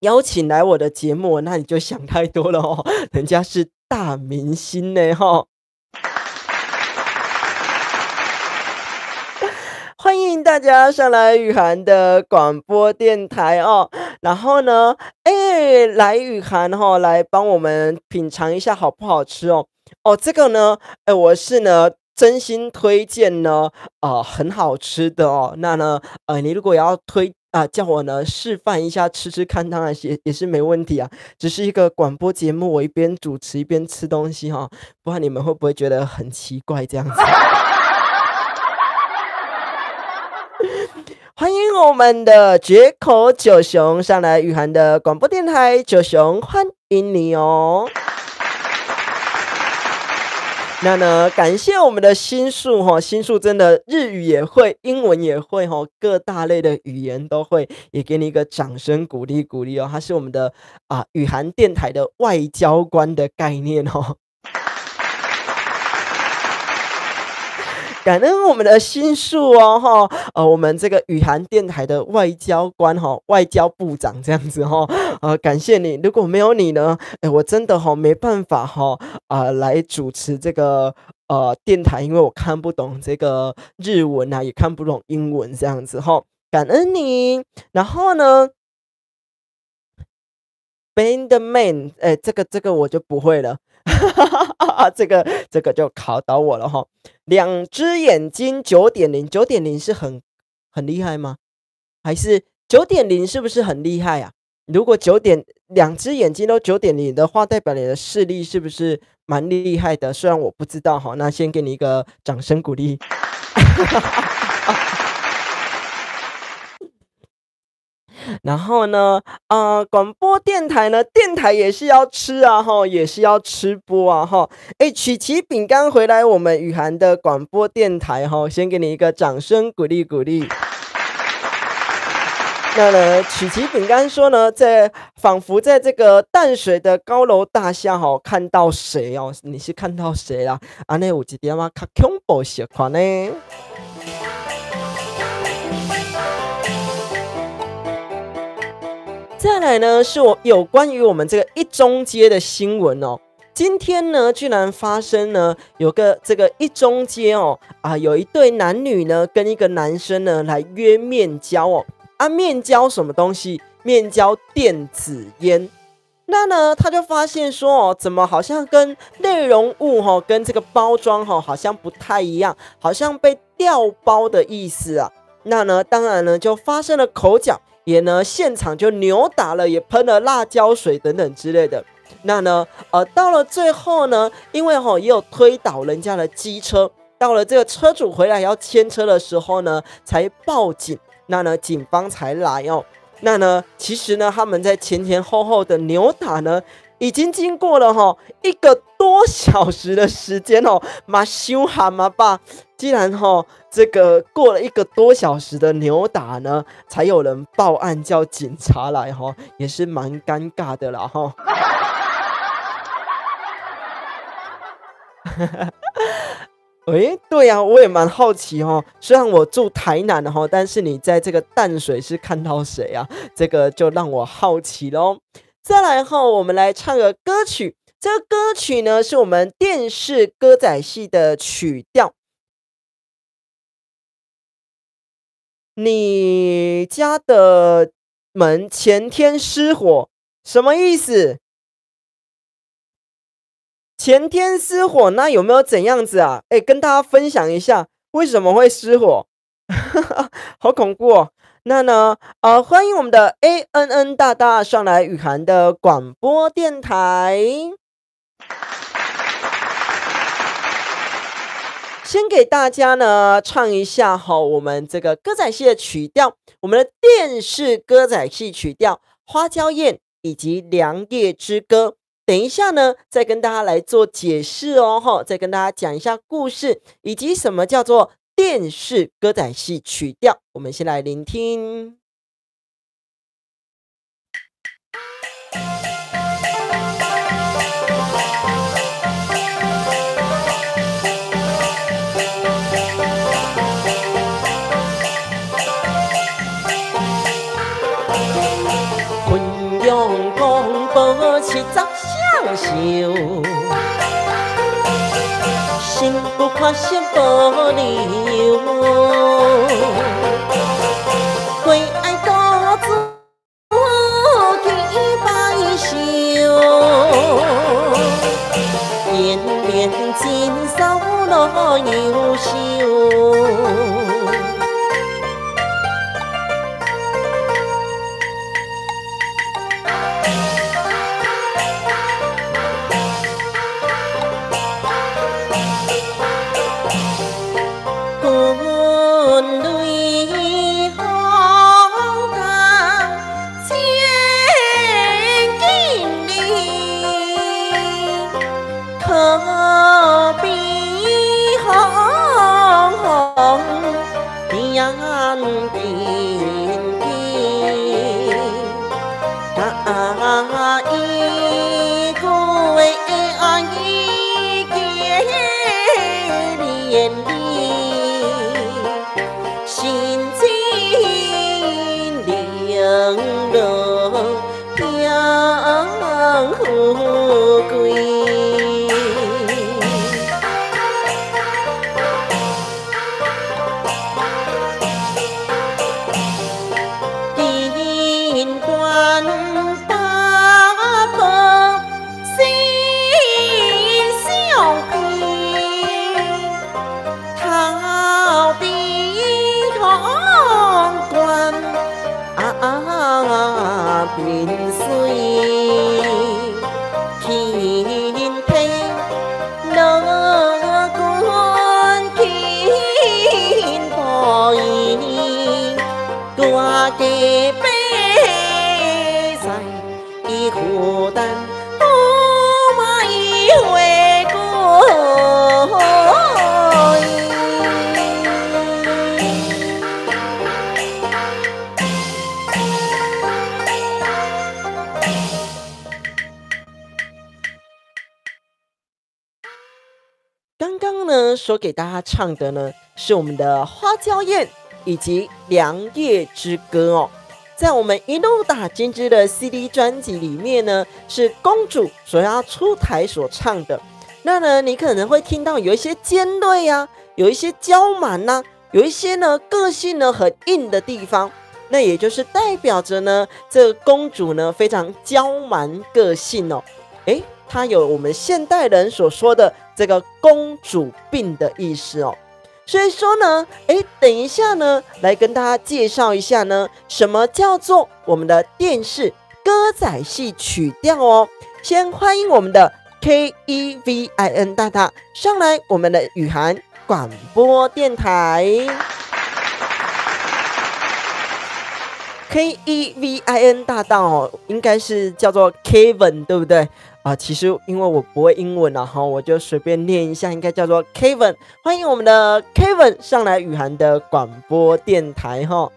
邀请来我的节目，那你就想太多了人家是大明星呢欢迎大家上来雨涵的广播电台然后呢，来雨涵来帮我们品尝一下好不好吃这个呢，我是呢真心推荐呢，很好吃的那呢，你如果要叫我呢示范一下吃吃看，当然也是没问题只是一个广播节目，我一边主持一边吃东西不然你们会不会觉得很奇怪这样子？欢迎我们的绝口九雄上来雨涵的广播电台，九雄欢迎你哦。那呢，感谢我们的心树心树真的日语也会，英文也会各大类的语言都会，也给你一个掌声鼓励鼓励他是我们的雨涵电台的外交官的概念感恩我们的心树我们这个雨涵电台的外交官外交部长这样子感谢你，如果没有你呢，我真的没办法来主持这个电台，因为我看不懂这个日文也看不懂英文这样子感恩你。然后呢 Bandman，这个我就不会了，这个就考倒我了哈。两只眼睛9.0，9.0是很厉害吗？还是9.0是不是很厉害啊？如果两只眼睛都9.0的话，代表你的视力是不是蛮厉害的？虽然我不知道哈，那先给你一个掌声鼓励。然后呢，广播电台呢，电台也是要吃啊，哈，也是要吃播啊，哈。曲奇饼干回来，我们雨涵的广播电台，哈，先给你一个掌声鼓励鼓励。那呢，曲奇饼干说呢，仿佛在这个淡水的高楼大厦哈，看到谁哦？你是看到谁啦？啊，那有一点啊，较恐怖些款呢。再来呢，是有关于我们这个一中街的新闻哦。今天呢，居然发生呢，有个这个一中街哦，有一对男女呢，跟一个男生呢来约面交哦。面交什么东西？面交电子烟。那呢，他就发现说哦，怎么好像跟内容物跟这个包装好像不太一样，好像被调包的意思啊。那呢，当然呢，就发生了口角，也呢现场就扭打了，也喷了辣椒水等等之类的。那呢，到了最后呢，因为也有推倒人家的机车，到了这个车主回来要牵车的时候呢，才报警。那呢，警方才来哦。那呢，其实呢，他们在前后的扭打呢，已经经过了1个多小时的时间哦。马修哈马爸，既然这个过了1个多小时的扭打呢，才有人报案叫警察来也是蛮尴尬的啦哈。对啊，我也蛮好奇虽然我住台南但是你在这个淡水是看到谁啊？这个就让我好奇咯。再来我们来唱个歌曲。这个歌曲呢，是我们电视歌仔戏的曲调。你家的门前天失火，什么意思？前天失火，那有没有怎样子啊？跟大家分享一下为什么会失火，好恐怖哦。那呢，欢迎我们的 ANN 大大上来雨涵的广播电台。先给大家呢唱一下我们这个歌仔戏的曲调，我们的电视歌仔戏曲调《花娇燕》以及《良夜之歌》。等一下呢，再跟大家来做解释哦，再跟大家讲一下故事，以及什么叫做电视歌仔戏曲调。我们先来聆听。昆阳公报七十相寿，心不跨线不留，归爱多子几百寿，年年今少老优秀。大家悲在一孤单，多么一回过。刚刚呢，说给大家唱的呢，是我们的花娇艳以及良夜之歌哦。在我们一路打金枝的 CD 专辑里面呢，是公主所要出台所唱的。那呢，你可能会听到有一些尖锐啊，有一些娇蛮啊，有一些呢个性呢很硬的地方。那也就是代表着呢，这个公主呢非常娇蛮个性哦。它有我们现代人所说的这个公主病的意思哦。所以说呢，等一下呢，来跟大家介绍一下呢，什么叫做我们的电视歌仔戏曲调哦。先欢迎我们的 KEVIN 大大上来，我们的雨涵广播电台。KEVIN 大大哦，应该是叫做 Kevin 对不对？其实因为我不会英文啊，我就随便念一下，应该叫做 Kevin。欢迎我们的 Kevin 上来雨涵的广播电台哈。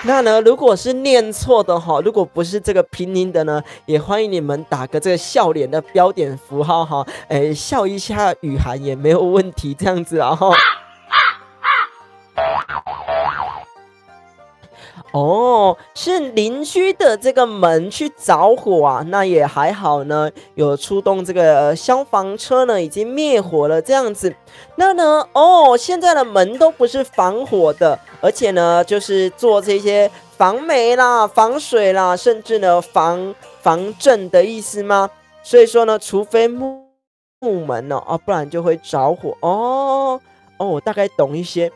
那呢，如果是念错的哈，如果不是这个拼音的呢，也欢迎你们打个这个笑脸的标点符号哈，笑一下雨涵也没有问题，这样子啊哈。是邻居的这个门去着火啊，那也还好呢，有出动这个消防车呢，已经灭火了这样子。那呢，现在的门都不是防火的，而且呢，就是做这些防霉啦、防水啦，甚至呢防震的意思吗？所以说呢，除非木门哦，不然就会着火我大概懂一些。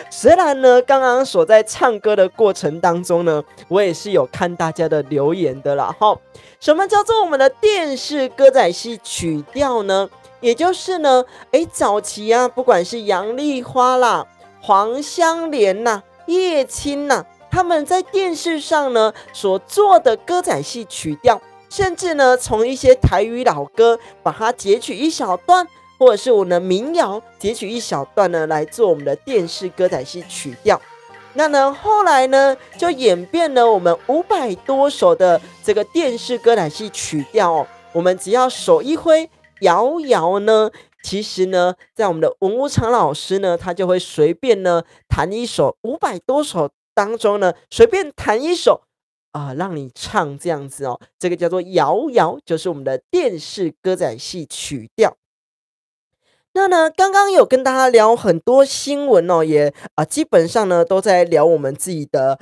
虽然呢，刚刚所在唱歌的过程当中呢，我也是有看大家的留言的啦哈。什么叫做我们的电视歌仔戏曲调呢？也就是呢，早期啊，不管是杨丽花啦、黄香莲啦、叶青啦，他们在电视上呢所做的歌仔戏曲调，甚至呢从一些台语老歌把它截取一小段，或者是我们的民谣截取一小段呢，来做我们的电视歌仔戏曲调。那呢，后来呢，就演变了我们500多首的这个电视歌仔戏曲调哦。我们只要手一挥，摇摇呢，其实呢，在我们的文武场老师呢，他就会随便呢弹一首500多首当中呢，随便弹一首让你唱这样子哦。这个叫做摇摇，就是我们的电视歌仔戏曲调。那呢，刚刚有跟大家聊很多新闻哦，也基本上呢都在聊我们自己的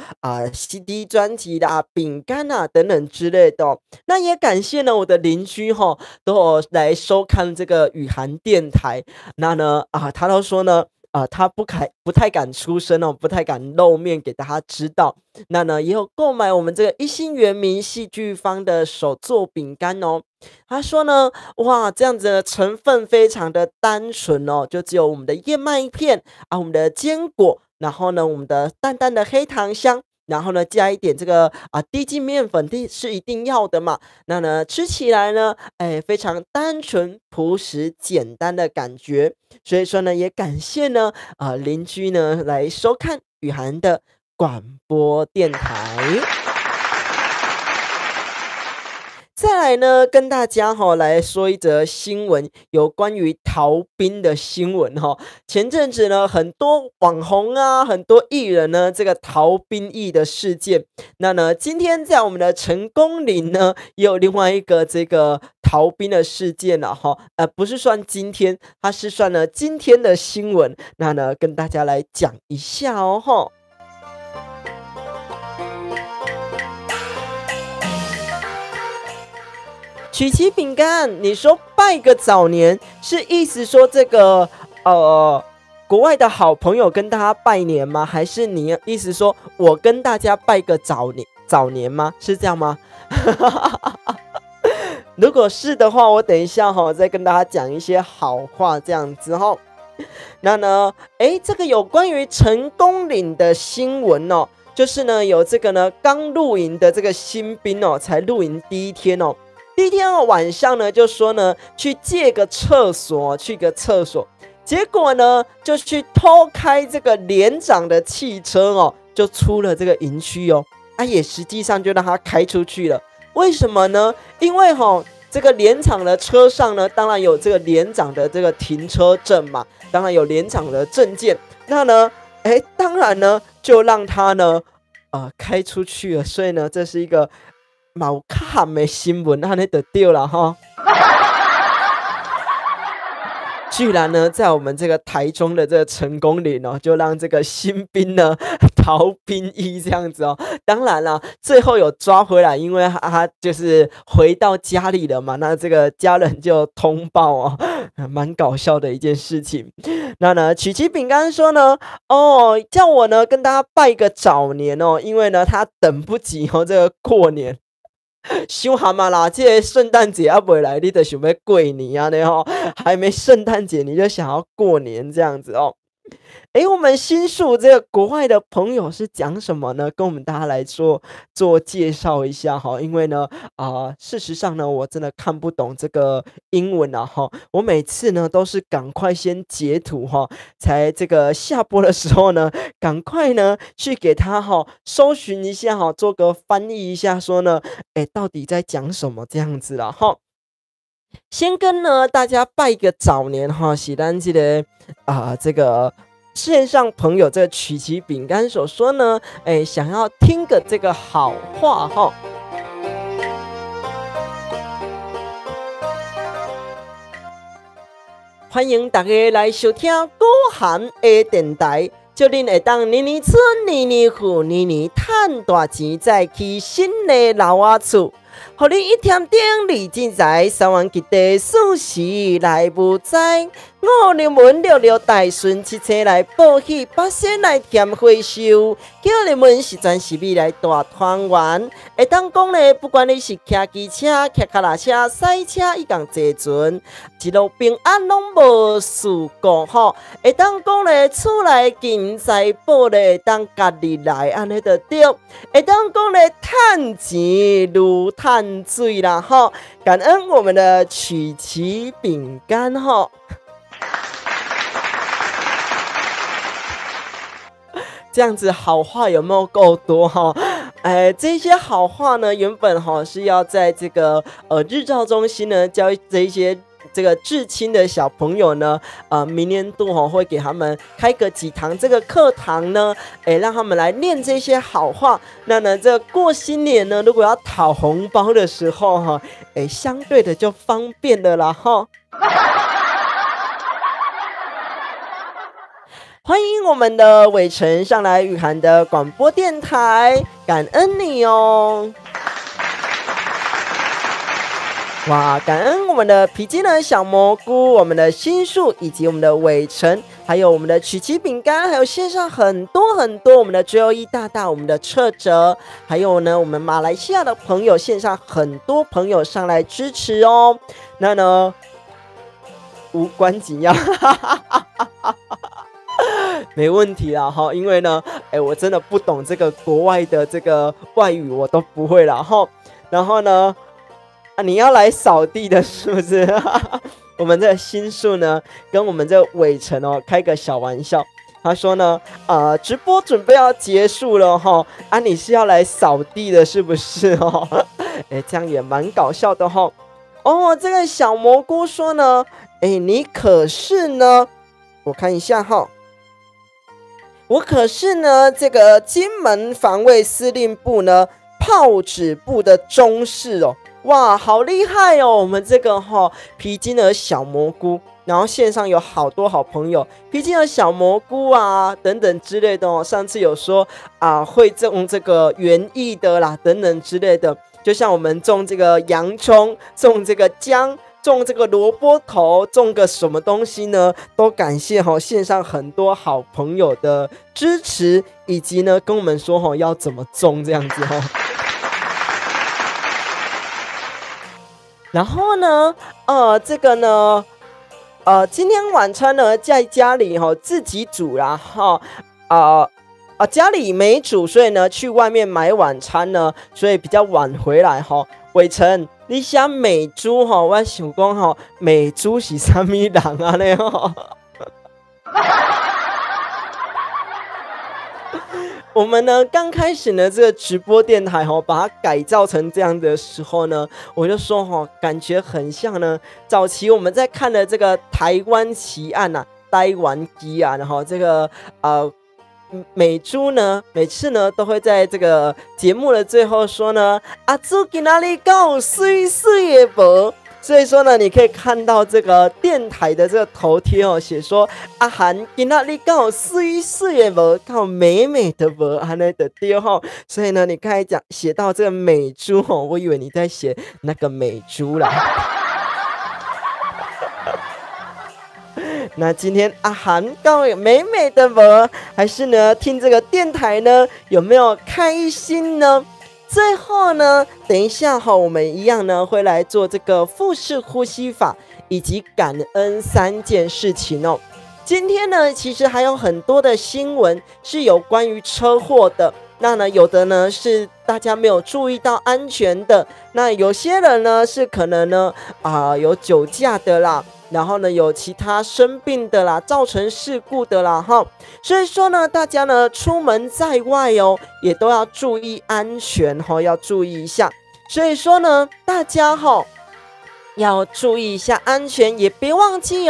CD 专辑啦、饼干啊等等之类的哦。那也感谢呢我的邻居都有来收看这个雨涵电台。那呢他都说呢他不太敢出声哦，不太敢露面给大家知道。那呢，也有购买我们这个一心原民戏剧坊的手做饼干哦。他说呢，哇，这样子的成分非常的单纯哦，就只有我们的燕麦片我们的坚果，然后呢，我们的淡淡的黑糖香。然后呢，加一点这个低筋面粉是一定要的嘛。那呢，吃起来呢，非常单纯、朴实、简单的感觉。所以说呢，也感谢呢邻居呢来收看雨涵的广播电台。再来呢，跟大家来说一则新闻，有关于逃兵的新闻前阵子呢，很多网红啊，很多艺人呢，这个逃兵役的事件。那呢，今天在我们的成功岭呢，也有另外一个这个逃兵的事件了不是算今天，它是算了今天的新闻。那呢，跟大家来讲一下哦曲奇饼干，你说拜个早年，是意思说这个国外的好朋友跟大家拜年吗？还是你意思说我跟大家拜个早年吗？是这样吗？如果是的话，我等一下再跟大家讲一些好话这样子那呢，这个有关于成功岭的新闻哦，就是呢有这个呢刚露营的这个新兵哦，才露营第一天哦，晚上呢就说呢去借个厕所，去个厕所，结果呢就去偷开这个连长的汽车哦，就出了这个营区哦，也实际上就让他开出去了。为什么呢？因为这个连长的车上呢，当然有这个连长的这个停车证嘛，当然有连长的证件。那呢，当然呢，就让他呢，开出去了。所以呢，这是一个毛卡的新闻，那就对了哈。居然呢，在我们这个台中的这个成功岭哦，就让这个新兵呢逃兵役这样子哦。当然啦，最后有抓回来，因为他就是回到家里了嘛，那这个家人就通报哦，蛮搞笑的一件事情。那呢，曲奇饼干说呢，叫我呢跟大家拜个早年哦，因为呢他等不及哦这个过年。想蛤蟆啦，这个圣诞节还没来，你就想要过年啊？还没圣诞节你就想要过年这样子哦。我们新宿这个国外的朋友是讲什么呢？跟我们大家来做介绍一下哈。因为呢，事实上呢，我真的看不懂这个英文啊哈。我每次呢都是赶快先截图哈，才这个下播的时候呢，赶快呢去给他搜寻一下哈，做个翻译一下，说呢，到底在讲什么这样子啦哈。先跟呢大家拜个早年哈，喜咱这个这个线上朋友这个曲奇饼干所说呢，想要听个这个好话哈。欢迎大家来收听古涵的电台，祝恁会当年年春，年年富，年年赚大钱，再去新的老仔厝。互你一天顶二进财，3万吉地顺时来无灾。5日门6六大顺，7星来报喜，8星来添花寿。9日门是全是米来大团圆。会当讲咧，不管你是骑机车、骑脚踏车、赛车，一共坐船，一路平安拢无事故吼。会当讲咧，厝内金财宝咧，当家己来，安尼就对。会当讲咧，趁钱如趁水啦吼。感恩我们的曲奇饼干吼。这样子好话有没有够多哈？这些好话呢，原本是要在这个日照中心呢教这一些这个至亲的小朋友呢，明年度会给他们开个几堂这个课堂呢，让他们来念这些好话。那呢，这过新年呢，如果要讨红包的时候相对的就方便了啦哈。欢迎我们的伟成上来雨涵的广播电台，感恩你哦！哇，感恩我们的皮筋的小蘑菇，我们的新树，以及我们的伟成，还有我们的曲奇饼干，还有线上很多很多我们的 JOE 大大，我们的彻哲，还有呢我们马来西亚的朋友，线上很多朋友上来支持哦。那呢，无关紧要。没问题啦哈，因为呢，我真的不懂这个国外的这个外语，我都不会啦哈。然后呢，你要来扫地的是不是？我们这个新树呢，跟我们这个伟成开个小玩笑，他说呢，直播准备要结束了哈，你是要来扫地的，是不是哦？这样也蛮搞笑的哈。这个小蘑菇说呢，你可是呢，我看一下哈。我可是呢，这个金门防卫司令部呢炮指部的中士哦，哇，好厉害哦！我们这个皮筋的小蘑菇，然后线上有好多好朋友，皮筋的小蘑菇啊等等之类的哦。上次有说会种这个园艺的啦，等等之类的，就像我们种这个洋葱，种这个姜。种这个萝卜头，种个什么东西呢？都感谢线上很多好朋友的支持，以及呢跟我们说要怎么种这样子然后呢，这个呢，今天晚餐呢在家里自己煮啦家里没煮，所以呢去外面买晚餐呢，所以比较晚回来伟成，你想美猪我想讲美猪是什么人啊呢我们呢刚开始呢这个直播电台把它改造成这样的时候呢，我就说感觉很像呢早期我们在看的这个台湾奇案啊，台湾奇案，然后这个美猪呢每次呢都会在这个节目的最后说呢，阿猪今仔日够水水的无。所以说呢，你可以看到这个电台的这个头贴写说阿涵今仔日够水水的无，够美美的无，安尼的对所以呢，你刚才讲写到这个美猪我以为你在写那个美猪啦。那今天阿涵够美美的无，还是呢听这个电台呢有没有开心呢？最后呢，等一下我们一样呢会来做这个腹式呼吸法以及感恩3件事情今天呢，其实还有很多的新闻是有关于车祸的。那呢，有的呢是大家没有注意到安全的，那有些人呢是可能呢有酒驾的啦，然后呢有其他生病的啦，造成事故的啦所以说呢，大家呢出门在外也都要注意安全要注意一下。所以说呢，大家要注意一下安全，也别忘记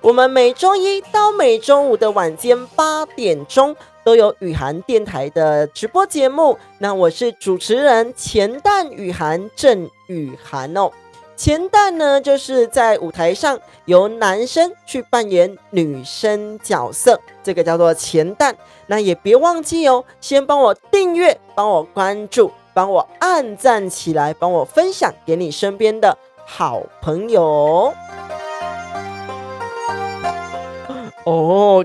我们每周一到每周五的晚间8点钟都有雨涵电台的直播节目。那我是主持人钱蛋雨涵郑雨涵前段呢，就是在舞台上由男生去扮演女生角色，这个叫做前段。那也别忘记先帮我订阅，帮我关注，帮我按赞起来，帮我分享给你身边的好朋友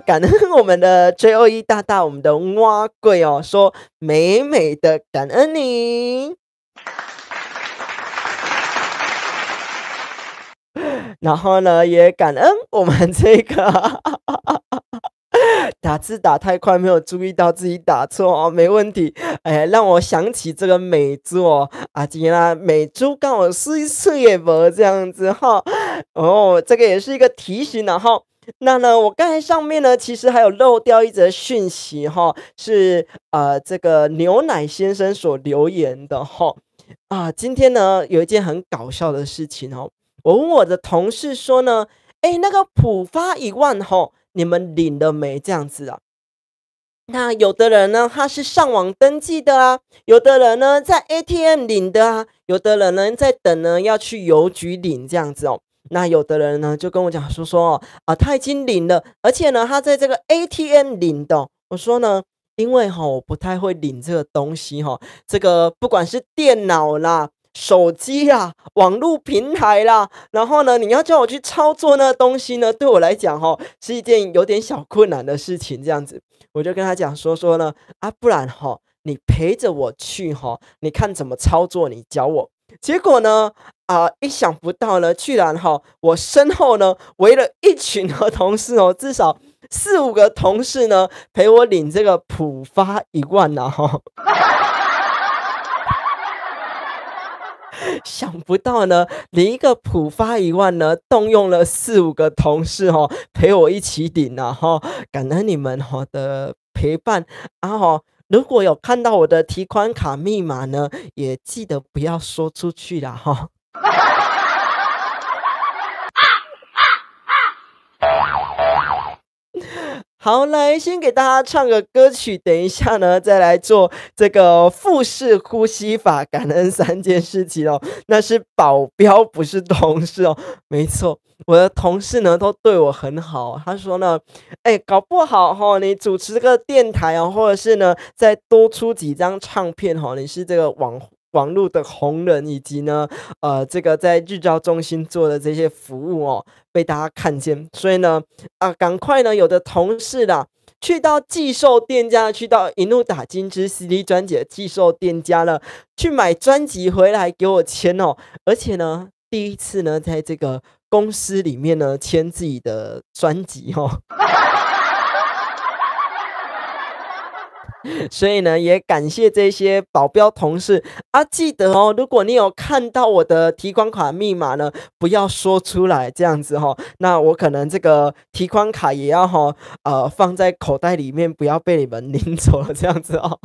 感恩我们的 JOE 大大，我们的蛙贵说美美的感恩你。然后呢，也感恩我们这个打字打太快，没有注意到自己打错没问题。让我想起这个美猪今天美猪刚好水水也没这样子这个也是一个提醒那呢，我刚才上面呢，其实还有漏掉一则讯息是这个牛奶先生所留言的今天呢有一件很搞笑的事情我问我的同事说呢，那个普发1万你们领了没？这样子那有的人呢，他是上网登记的有的人呢在 ATM 领的有的人呢在等呢要去邮局领这样子那有的人呢就跟我讲说他已经领了，而且呢他在这个 ATM 领的我说呢，因为我不太会领这个东西这个不管是电脑啦、手机啦、网络平台啦，然后呢你要叫我去操作那个东西呢，对我来讲是一件有点小困难的事情这样子。我就跟他讲说呢不然你陪着我去你看怎么操作你教我。结果呢意想不到呢，居然我身后呢围了一群的同事至少4-5个同事呢陪我领这个普发1万想不到呢，领一个普发1万呢，动用了4-5个同事陪我一起领感恩你们的陪伴如果有看到我的提款卡密码呢，也记得不要说出去啦好，来先给大家唱个歌曲，等一下呢再来做这个腹式呼吸法感恩3件事情那是保镖不是同事没错，我的同事呢都对我很好，他说呢搞不好你主持这个电台或者是呢再多出几张唱片你是这个网络的红人，以及呢这个在日照中心做的这些服务被大家看见，所以呢赶快呢有的同事啦去到寄售店家，去到一怒打金枝 CD 专辑的寄售店家了，去买专辑回来给我签而且呢第一次呢在这个公司里面呢签自己的专辑哦。所以呢，也感谢这些保镖同事啊，记得哦，如果你有看到我的提款卡密码呢，不要说出来，这样子哦，那我可能这个提款卡也要放在口袋里面，不要被你们领走了，这样子哦。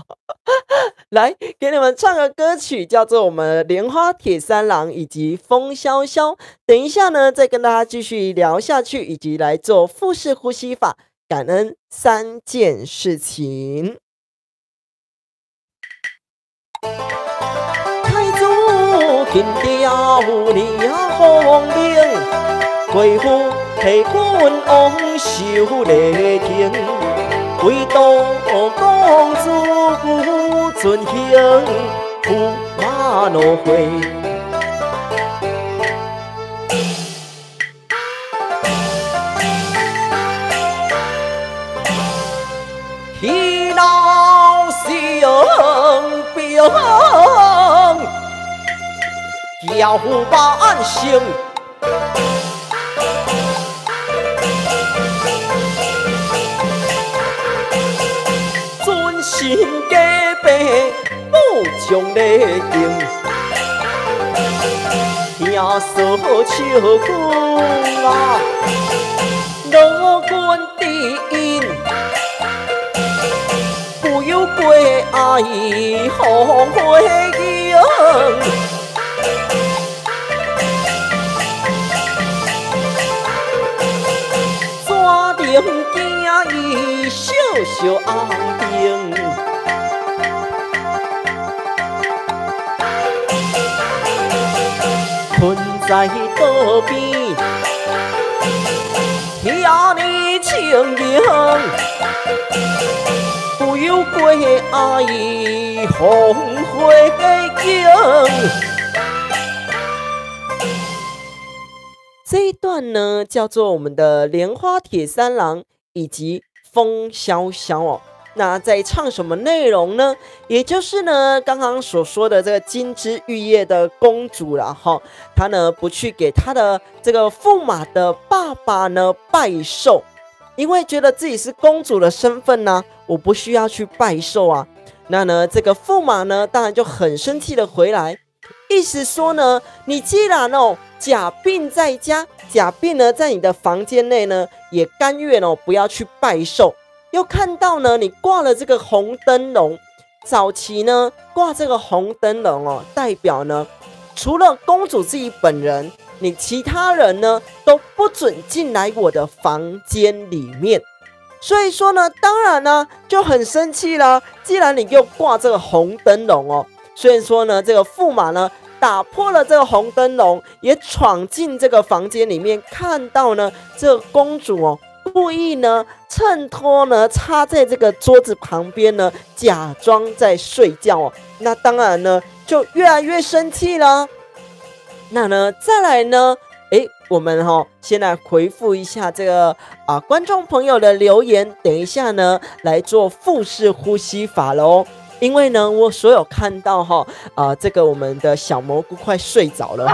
来，给你们唱个歌曲，叫做我们莲花铁三郎以及风萧萧。等一下呢，再跟大家继续聊下去，以及来做腹式呼吸法，感恩3件事情。太祖金雕李凤鸣，贵妇替君王受礼敬，唯独公主不尊行，驸马怒回。天老性病，叫万姓。尊神加倍不将礼敬，听说笑君啊，老君第因。不由归爱红回应，山顶惊伊笑笑红灯，困在道边，遐尼情形。不由归爱红回应。这一段呢，叫做我们的莲花铁三郎以及风萧萧哦。那在唱什么内容呢？也就是呢，刚刚所说的这个金枝玉叶的公主啦，哈，她呢不去给她的这个驸马的爸爸呢拜寿。因为觉得自己是公主的身份呢，我不需要去拜寿啊。那呢，这个驸马呢，当然就很生气的回来，意思说呢，你既然假病在家，假病呢在你的房间内呢，也甘愿不要去拜寿。又看到呢，你挂了这个红灯笼，早期呢挂这个红灯笼代表呢，除了公主自己本人。你其他人呢都不准进来我的房间里面，所以说呢，当然呢就很生气了。既然你给我挂这个红灯笼所以说呢，这个驸马呢打破了这个红灯笼，也闯进这个房间里面，看到呢这个公主故意呢衬托呢插在这个桌子旁边呢，假装在睡觉那当然呢就越来越生气了。那呢，再来呢，我们先来回复一下这个观众朋友的留言，等一下呢来做腹式呼吸法咯。因为呢，我所有看到这个我们的小蘑菇快睡着了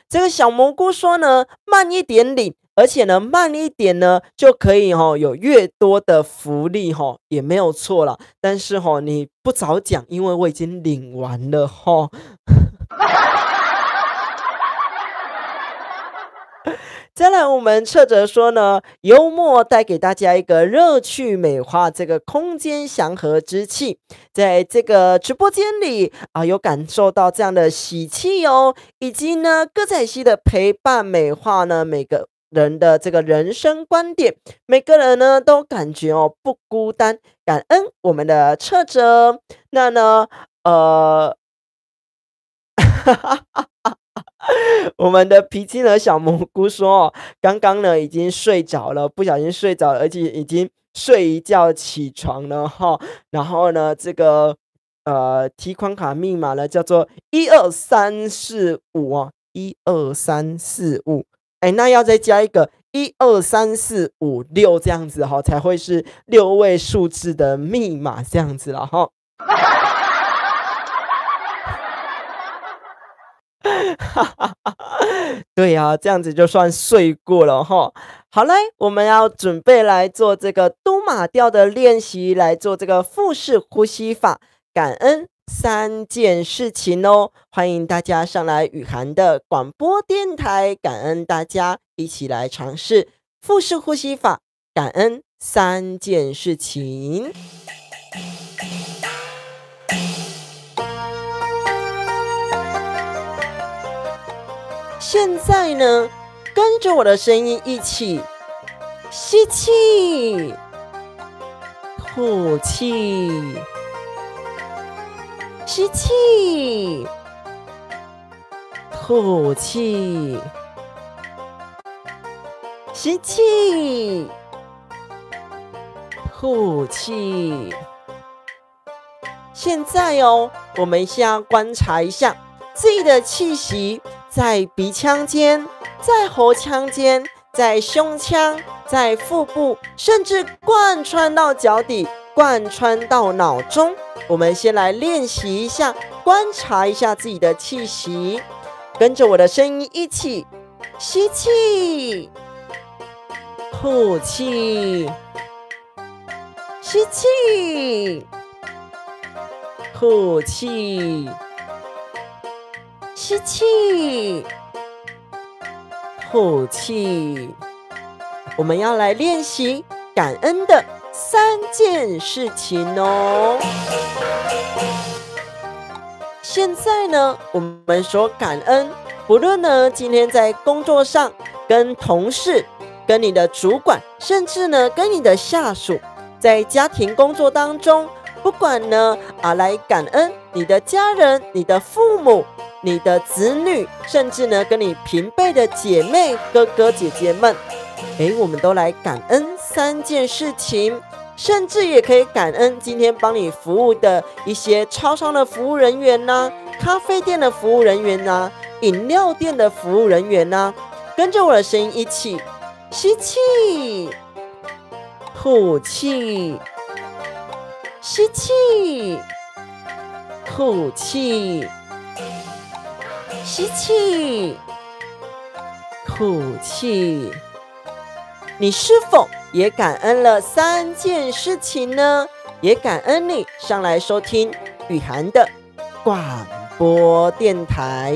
这个小蘑菇说呢，慢一点领。而且呢，慢一点呢，就可以有越多的福利也没有错了。但是你不早讲，因为我已经领完了再来，我们撤哲说呢，幽默带给大家一个乐趣，美化这个空间祥和之气。在这个直播间里有感受到这样的喜气以及呢，歌仔戏的陪伴，美化呢每个人的这个人生观点，每个人呢都感觉不孤单，感恩我们的撤哲。那呢我们的脾气呢小蘑菇说刚刚呢已经睡着了，不小心睡着了，而且已经睡一觉起床了然后呢这个提款卡密码呢叫做12345 12345那要再加一个12345 这样子才会是6位数字的密码这样子了对啊，这样子就算睡过了哈。好嘞，我们要准备来做这个都马调的练习，来做这个腹式呼吸法，感恩3件事情哦。欢迎大家上来雨涵的广播电台，感恩大家一起来尝试腹式呼吸法，感恩3件事情。现在呢，跟着我的声音一起吸气，吐气，吸气，吐气，吸气，吐气。现在哦，我们先要观察一下自己的气息在鼻腔间，在喉腔间，在胸腔，在腹部，甚至贯穿到脚底，贯穿到脑中。我们先来练习一下，观察一下自己的气息，跟着我的声音一起吸气，吐气，吸气，吐气，吸气，吐气。我们要来练习感恩的3件事情哦。现在呢，我们说感恩，不论呢今天在工作上跟同事、跟你的主管，甚至呢跟你的下属，在家庭工作当中，不管呢来感恩你的家人、你的父母、你的子女，甚至呢跟你平辈的姐妹、哥哥姐姐们，我们都来感恩3件事情，甚至也可以感恩今天帮你服务的一些超商的服务人员呐、咖啡店的服务人员呐、饮料店的服务人员呐。跟着我的声音一起吸气，吐气，吸气，吐气，吸气，吐气。你是否也感恩了3件事情呢？也感恩你上来收听雨涵的广播电台。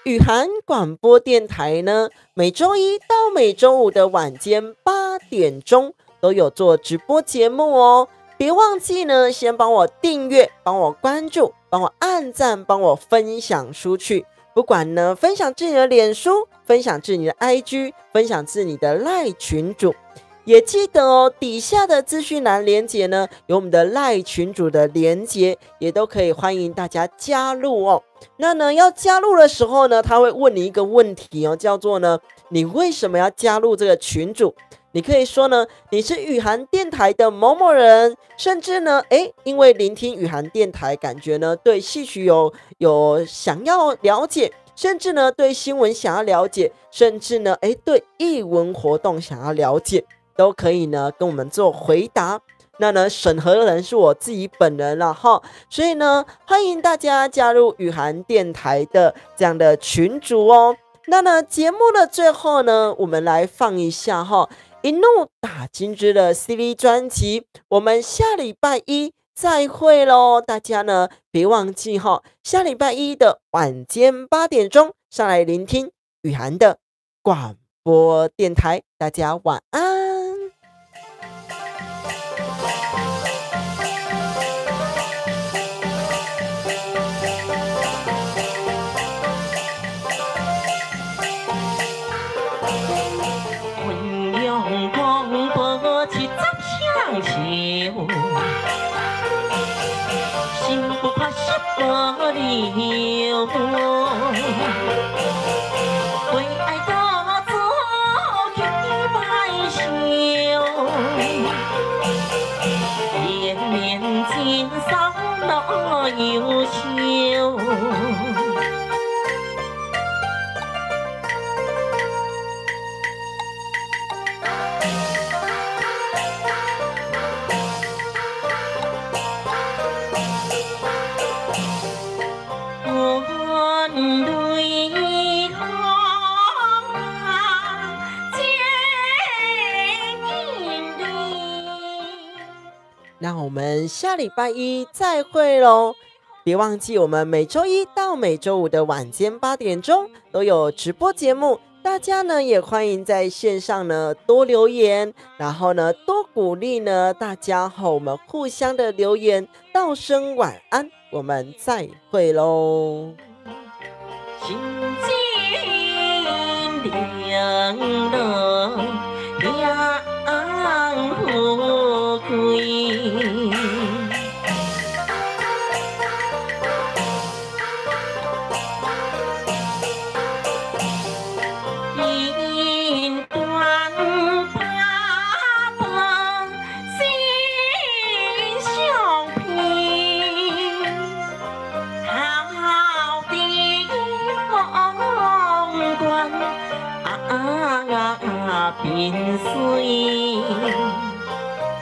雨涵广播电台呢，每周一到每周五的晚间8点钟都有做直播节目哦。别忘记呢，先帮我订阅，帮我关注，帮我按赞，帮我分享出去。不管呢，分享至你的脸书，分享至你的 IG， 分享至你的赖群组。也记得哦，底下的资讯栏连结呢，有我们的赖群组的连结，也都可以欢迎大家加入哦。那呢，要加入的时候呢，他会问你一个问题哦，叫做呢，你为什么要加入这个群组？你可以说呢，你是雨涵电台的某某人，甚至呢，因为聆听雨涵电台，感觉呢对戏曲有想要了解，甚至呢对新闻想要了解，甚至呢对艺文活动想要了解，都可以呢跟我们做回答。那呢，审核的人是我自己本人了哈，所以呢，欢迎大家加入雨涵电台的这样的群组哦。那呢，节目的最后呢，我们来放一下哈，一怒打金枝的 CD 专辑。我们下礼拜一再会咯，大家呢别忘记哈，下礼拜一的晚间8点钟上来聆听雨涵的广播电台。大家晚安。心不怕失波流，为爱多做去白首，连连肩上那优秀。们下礼拜一再会喽。别忘记，我们每周一到每周五的晚间8点钟都有直播节目，大家呢也欢迎在线上呢多留言，然后呢多鼓励呢大家和我们互相的留言，道声晚安，我们再会喽。心境凉落两富贵。边水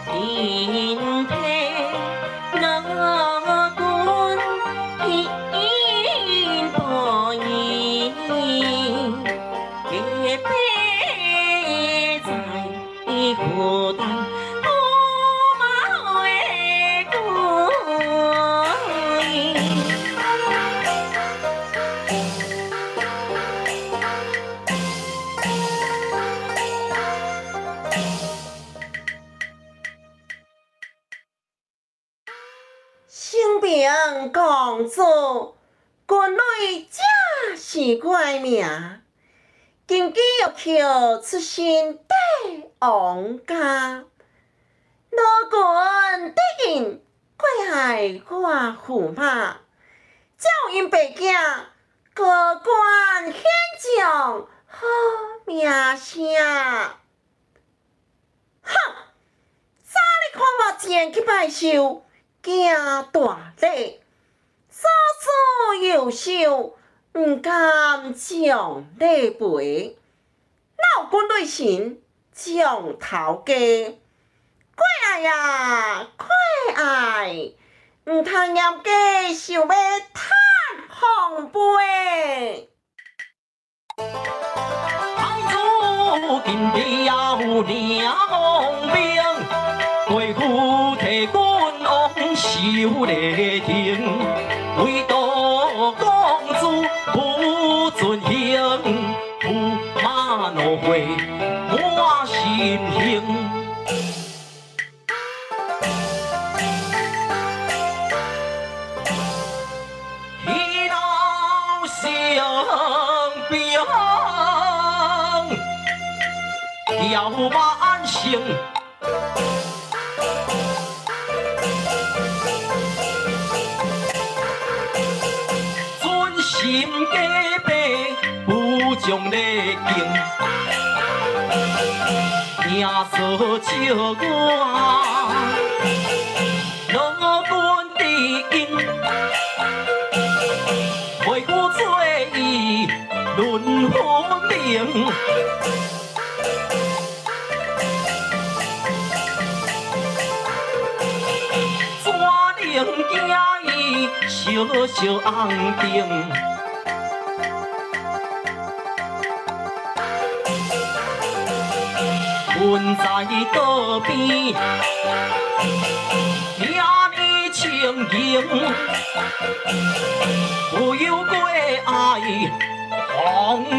天梯我管天波意，结悲在孤单。生病公主，国内正是怪命，今季又求出身帝王家，老君得应怪害我驸马，照因白囝高官显将好名声。哼！早你看我前去拜寿。行大礼，所所优秀，毋甘将礼赔。老君对神将头家，怪爱呀，怪爱，毋通严家想要趁红杯。太祖今必要两兵，为父提君王受礼敬，唯独公主不遵行，驸马怒悔满心兴。一老生病，要万幸。心加倍不将礼敬，听说笑我老君的应，为我做伊论分明。怎能惊伊小小红灯？困在道边，听你情形，不由过爱红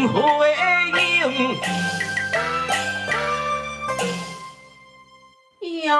回应。呀！